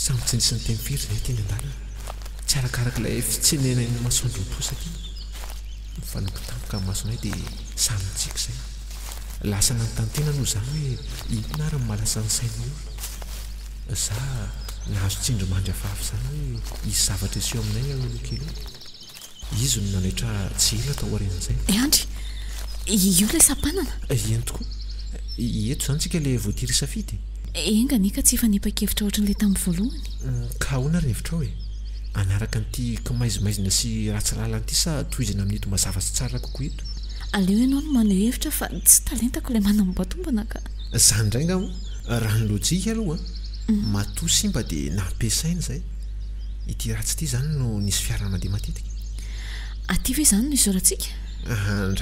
S5: samy tsy nisy ny teny firy izay teny an-dalana tsy arakaraka ilay fitsenenan'ny masoandro posaka fa nompitampoka amin'ny masonay dia samy tsika izay lasa nanontantena noho izany hoe inona ary ny malasa ny sainy io za nahazo tsindry mandravavy izany hoe isy zavatra iseo aminay olokely izy no nanaitra tsy ela tao aorian'izay
S6: andry io ilay sampanana
S5: eny tokoa eto izany tsika ilay voatiry safidy
S6: enganika tsy efa nipa-kevitra ohatran'ilay tamin'ny voalohany
S5: ka ahoana ry hevitra hoe anaraka n'ity kamaizimaizina sy ratsirala n'ity sa toizina amin'ito mazava sy tsara kokoa eto
S6: aleo ianao no maneho hevitra fa tsy talentako ilay manamboatombana ka
S5: izany indray ngamo raha ny lojika aloha matoa simba dia nampiasaina izay ity ratsy ity izany no nisy fiarana mandeha matetika
S6: aty ve izany no isorantsika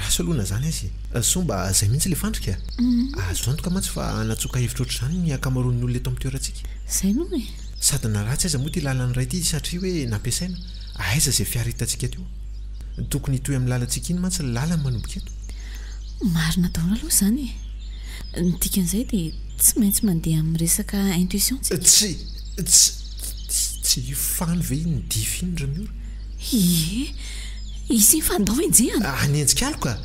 S5: raso aloana izany azy somba izay mihitsy ilay fandrika azo izany toka mantsy fa anatsoka hevitra oatra izany ny akamaroan'ny olona eto amin'ny toerantsika
S6: izay no e
S5: sady naratsy aiza moa ty lalany iray ity satria hoe nampiasaina aiza izay fiara hitantsika teo tokony hitoy amin'ny lalantsika iny mantsy lalany manomboka eto
S6: marina daholo aloha izany e ny dikan'izay dia tsy maintsy mandeha amin'ny resaka intuition
S5: tsy fany ve ny dify iny ra miora
S6: izy fandao enjehana
S5: anenjika aloka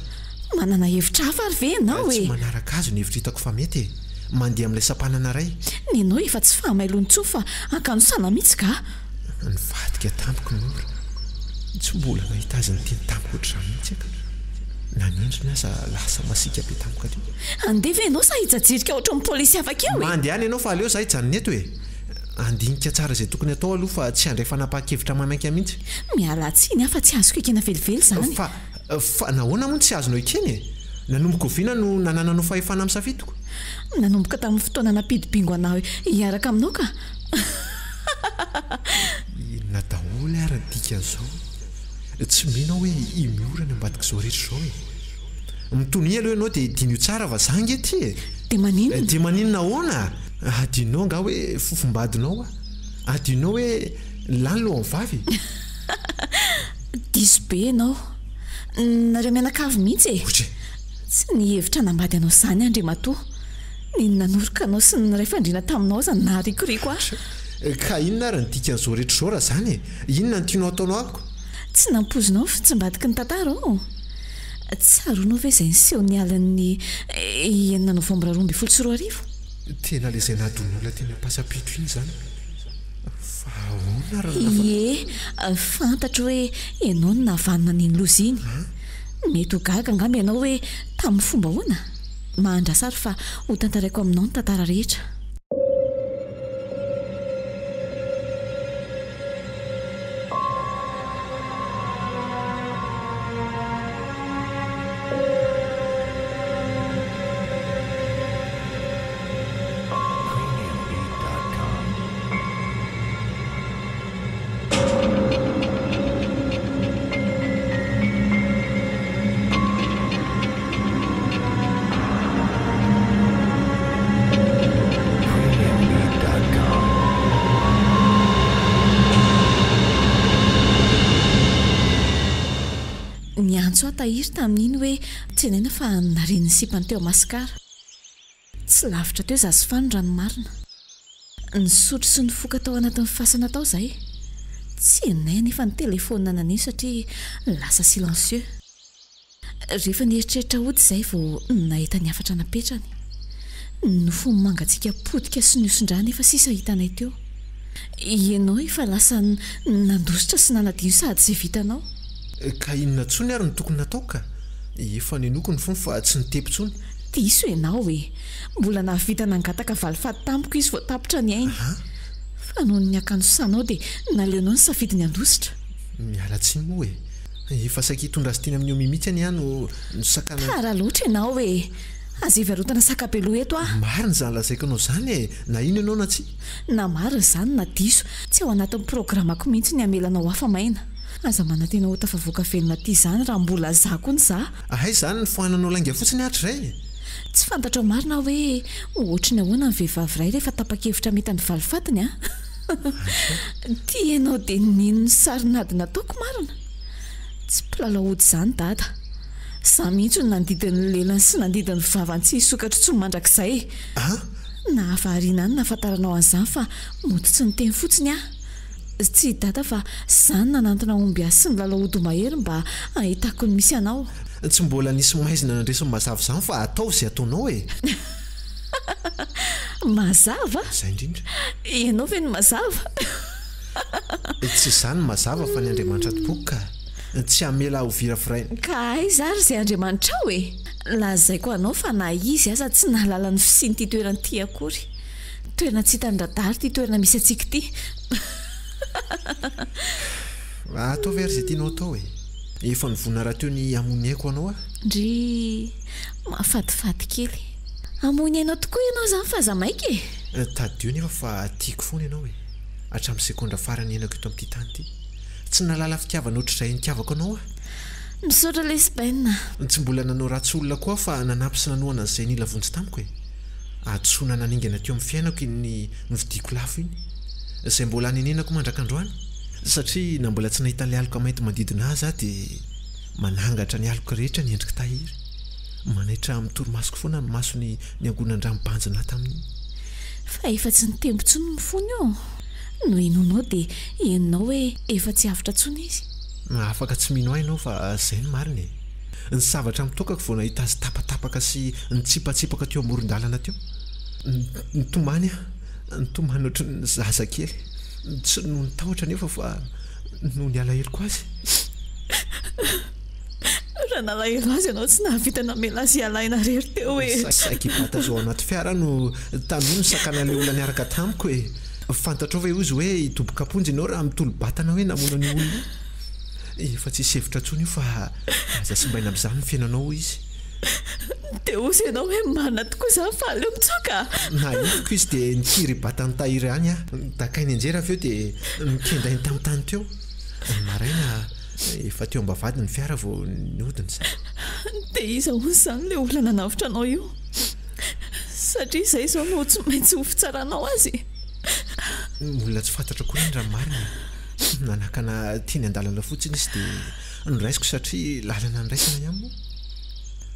S6: manana hevitra hafa ary ve ianao
S5: tsy manaraka azy ny hevitra hitako fa mety mandeha amin'ilay sampanana ray
S6: ny ianao efa tsy fahamailony tsoa fa ankanosana mihitsy ka
S5: ny vadika tampoko ny ora tsy mbola nahita azy ny teny tampoko ohatr'izany mihitsy aka nanendriny asa lasa masika be tampoka teo
S6: andeha ve ianao sa hijajirika ohatry ny polisy afakeo e
S5: mandehany ianao fa aleo za hijanony eto e andinika tsara izay tokony atao aloha fa tsy handray fanapa-kevitra manaiky mihitsy
S6: miala tsiny afa tsy azoko ekena velively izany
S5: fa nahoana moa tsy azonao ekeny e nanomboka oviana no nanananao fahefana amin'ny safitoko
S6: nanomboka tamin'ny fotoana nampidibingo anao hiaraka aminao ka
S5: inona daholo ary dikan'izao tsy minao hoe imiorana ambadika izao rehetra izao e mitony aloha ianao dia dinio tsara va zangy ety e
S6: dia
S5: maninona ahoana adinao nga hoe fofombadinao adinao hoe lany loha mivavy
S6: diso be ianao nareo mianakavy mihitsy e tsy nihevitra nambady anao izany andre matoa ny nanoroka anao sy ny ray fandriana taminao zany naharikoriko
S5: ka inona ary ny dikan'izao rehetra izao raha izany e inona ny tianao ataonao amiko
S6: tsy nampozonao fa tsy mbadiky ny tantara ao tsaroanao ve izay niseho ny alan'ny 9 novambra 2024
S5: tena le izay nahadon'olona tena pasapito iny izany fa ahoana
S6: fantatra hoe ianao no nahavanina ny loza iny mety ho gaga angamba ianao hoe tamin'ny fomba hoana mahandrasary fa ho tantaraiko aminao ny tantara rehetra tahiry tamin'iny hoe tsenaina fa nareny sipany teo masikara tsy lavitra teo za sy fanondrano marina ny sotro sy ny foka tao anatin'ny fasana tao izay tsy nay nefa ny telefona nanio satria lasa silencieux rehefa nieritreritra hody izay vao nahita ny afatra napetrany nofo mangatsika potika sy niosin-drany efa sisa hitanay teo ianao efa lasa nandositra sy nanadino sady izay vitanao
S5: ka inona ntsony ary ny tokony natao ka efa ninoko ny fony fa tsy nitepitsony
S6: diso ianao hoe mbola nahavita nangataka valifady tampoka izy vao tapitra ny ainy fa noho ny akanjosanao dia naleonao ny safidy ny andositra
S5: miala tsiny moa hoe efa saky hitondra azy teny amin'io mimitsy any no sakana
S6: karaha loatra ianao hoe aza ivarotana sakabelo eto
S5: marina zany lazaiko anao zany na ino ianao na tsy
S6: na marina zany na diso tsy ao anatin'ny programako mihitsy ny amelanao hafa maina aza manantena ho tafavoaka velona ty zany raha mbola zako ny za
S5: ahay zany ny foananao lainga fotsiny hatrizay
S6: tsy fantatra marina hoe ohatry ny ahoana ny vehivavy iray rehefa tapa-kevitra mety ny valifatiny ty ianao dia nino ny sarinady nataoko marina tsy mpilalahody zany dada za mihitsy no nandidin'ny lelany sy nandidin'ny vavantsy hisokatra tsy mandrakizay na hafaharina any nafantaranao an'izany fa mody tsy niteny fotsiny tsy dada fa zany nanantona omby azy sy ny lalahody mahery mba ahitako ny misy anao
S5: tsy mbola nisy maizina nandresiny mazava zany fa atao izay ataonao
S6: mazava
S5: zay indrindra
S6: ianao ve ny mazava
S5: tsy zany mazava fa ny Andriamanitra toboka ka tsy hamela hovira firaina
S6: ka aiza ary izay Andriamanitra hoe lazaiko anao fa na izy aza tsy nahalala ny fisiny ty toerana ty akory toerana tsy hitany radary ty toerana misy atsika ty
S5: atao very izay tianao atao efa nivona raha teo ny amony aiko anao
S6: ndry mahafadifady kely amony ianao tokoa ianao zany fa aza maika
S5: tadio nefa fa tiako foana ianao hatramin'ny sekondra farany enako eto amin'ity tany ty tsy nalala fitiavana ohatr'izay nitiavako anao
S6: misaotra lesbaine
S5: tsy mbola nanao ratsy olona koa fa nanampy sy nanoana an'izay nila vonjy tamiko atsona naningana teo amin'ny fiainako iny novidiako lafo iny izay mbola nenenako mandrakandroany satria na mbola tsy nahita ny aloka mainty manodidina azy dia manangatra ny aloka rehetra ny endrika tahiry manaitra amin'ny toromasoko foana ny masony ny angonan-dranobanjina tamin'iny
S6: fa efa tsy nitembo tsony ny fony io no inonao dia enonao hoe efa tsy avitra tsony izy
S5: afaka tsy mino ahinao fa izay ny mariny ny zavatra mitokako vao nahita azy tapatapaka sy nitsipatsipaka teo amoron-dalana teo nitomany ohatry ny zazakely tsy no nitahotra nefa fa no ny alahelo azy
S6: raha nalahelo azy ianao tsy nahavita namela azy alaina rery teo hoe
S5: saika hibata zao anaty fiara no tamino sakana le olona niaraka tamiko fantatrao ve izy hoe hitobokaponjy ianao raha mitolo-batana hoe namona ny olona efa tsy sevitra tsony io fa aza sy mbaina amin'izany ny fiainanao izy
S6: dia ozy ianao hoe marina tokoa izany fa aleo mitsoka
S5: na ifiko izy dia nikiry batany tahiry any dakainy anjera avy eo dia nikendainy tamin'ny tany teo maraina efa teo ambavady ny fiara vao niodina izay
S6: dia iza hozy izany ilay olona nanavitra anao io satria izay izao no tsy maintsy ho fitsaranao azy
S5: olona tsy fantatra koa ny raha marina nanakana tiany an-dalana fotsiny izy dia noraisiko satria lalana niraisana ihany moa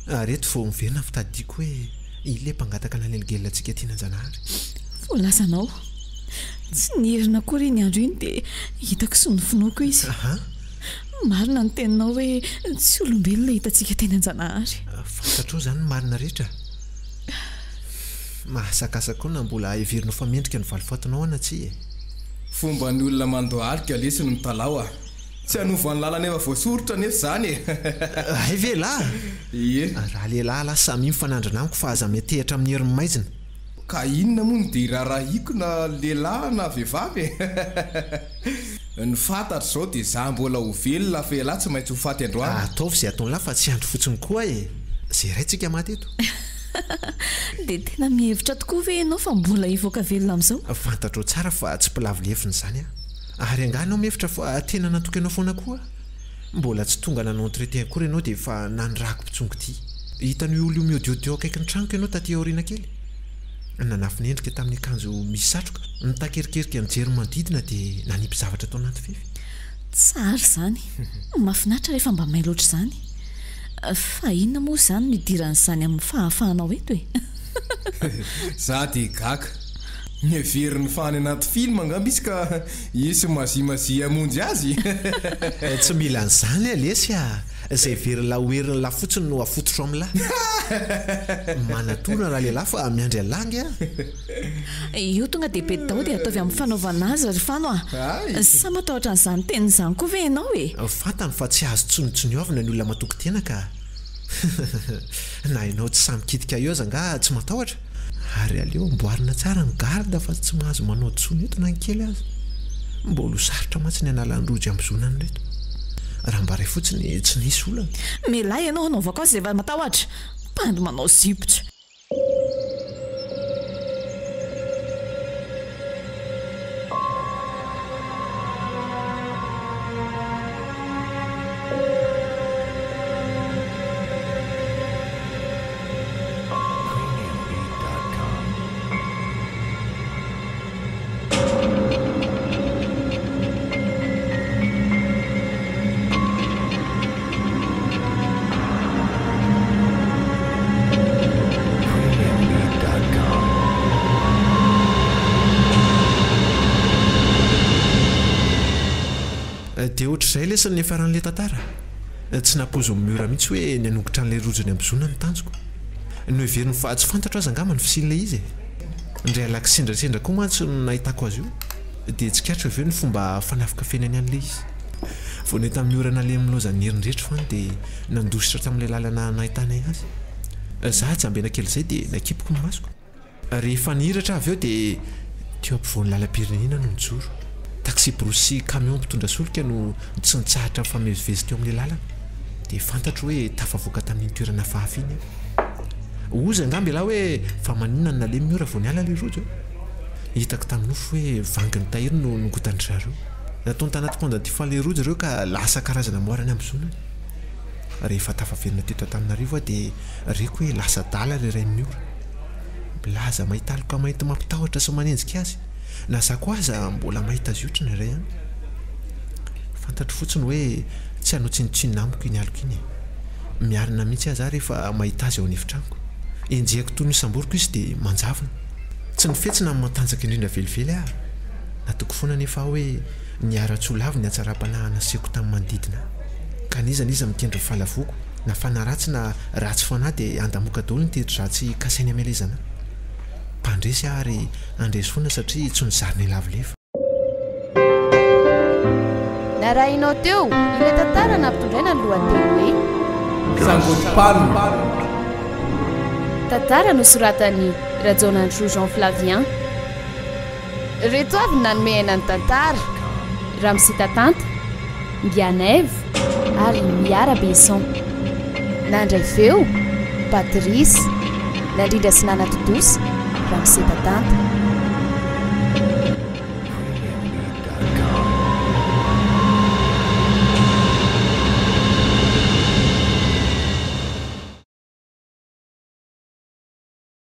S5: reto vao miverina fitadiako hoe ile mpangataka naneligelina antsika tiananjanahary
S6: voalazanao tsy nierina kory ny andro iny dia hitako sy nofinoako izy marina ny teninao hoe tsy olombelona hitantsika teny an-janahary
S5: fantatrao zany ny marina rehetra mahasakasako na mbola heverinao fa mendrika ny valifatinao ana tsy
S4: fomba ny olona mandohalika lesy no mitalao tsy hanovan'ny lalana efa voasorotra nefa zany
S5: hay ve lahy
S4: ie
S5: raha lehilahy lahy samy mifanandrana amiko fa aza metehitra amin'ny herin'ny maizina
S4: ka inona moa no dia raharahiako na lehilahy na vehivavy ny fantatra zao dia za mbola ho velona fa lahy tsy maintsy ho faty androany
S5: ataovy izay ataony lahy fa tsy andro fotsiny koa zay raintsika maty eto
S6: dia tena mihevitra tokoa ve ianao fa mbola hivoaka velona amin'izao
S5: fantatrao tsara fa tsy mpilavileviny izany ary anganao mihevitra fa tena natoka ianao foana koa mbola tsy tonga nanao entretien akory ianao dia efa nandrako mpitsongo ty hitan'io olo io miodiodeo akaiky ny tranoko ianao taty aoriana kely nanafy ny endrika tamin'ny akanjo misy satroka nitakerikeriky mijery manodidina dia nanipy zavatra tao anaty fefy
S6: tsara izany mahafinaritra rehefa mba may loatra izany fa inona moa izany nidiran'izany amin'ny fahafahanao eto e
S4: za dia gaka nyverin'ny fany anaty film angamba izy ka isy mazimazi amonjy azy
S5: tsy mila an'izany alesy a izay verina hoeriny la fotsiny no afototro amin'lahy manatona raha lehilahy fa miandry alangy a
S6: io tonga dia be dao dia ataovy amin'ny fanaovana azy ry fano a sa matahotra n'izany tenin'izany koa ve ianao e
S5: fantany fa tsy azo tsonitsoniovina ny olona matoky tena ka na ianao tsy samykitika eo aza nga tsy matahotra ary aleo mboarina tsara ny garda fa tsy mahazo manao tsony eto na nkely azy mbolo sarotra matsy ny analandrojo ambizonany reto raha mba ray fotsiny tsy nisy olana
S6: melahy ianao anaovako azy zay matahotra mpando manao zipotra
S5: dia ohatr'izay lesany nefaran'la tantara tsy napozo miora mihitsy hoe ny anongotra n'ilay rojony ambizona ny tanjoko no heveriny fa tsy fantatra azy angamba ny fisin'ilay izy indray alaka sendrasendra koa mantsy no nahitako azy io dia tsikatro aveo ny fomba fanafika fiainany an'ilay izy vao nety miorana le milozany herinrehetra fany dia nandositra tamin'ilay lalana nahitanay azy za jambena kely izay dia nakipoko ny masoko rehefa nihiratra avy eo dia teo ampivoan'ny lalam-pirenena no nijoro taxi brosy camion mpitondra solika no tsy nitsahatra famezivezy teo amin'ilay lalana dia fantatro hoe tafavoaka tamin'ny toerana fahafiny ozy angamba ilahy hoe fa maninona ny nale miora vao niala ilay rojo hitako tamin'ny nofo hoe vanginy tahiry no nongotany zareo nataony tanaty pondaty falay rojo ireo ka lasa karazana moarany ambizonany rehefa tafaverina teto Antananarivo dia reko hoe lasa dala ry ray miora blaza mahitaloka mahita mampitahotra sy manenjika azy na zako aza mbola mahita azy otrany iray any fantatro fotsiny hoe tsy hanao tsinotsinona amiko iny aloko iny miarina mihitsy aza rehefa mahita azy ao anefitraniko enjehako toy ny isamboriko izy dia manjavona tsy nifetsina amin'ny matanjaka indrindra velively aho natoko foana nefa hoe niara-tsy ho lavo ny atsara-panahana seko tamin'ny manodidina ka nizana izy mikendry fahalavoko na fanaratsy na ratsy fanahy dia andamoka daholo ny tery ratsy kasainy amelezana mpandresy ary andresy foana satria tsy nizary ny lavolefa
S3: na raha inao teo ilay tantara nampitondraina ny lohateny hoe
S4: sangotim-palona
S3: tantara nosoratany Rajonandro Jean Flavien reto avy nanomeana ny tantara Ramsita Tanta Ngianeve ary Miara Besson nandray feo Patrice nandrindra sy nanatodosy Ramsita Tanta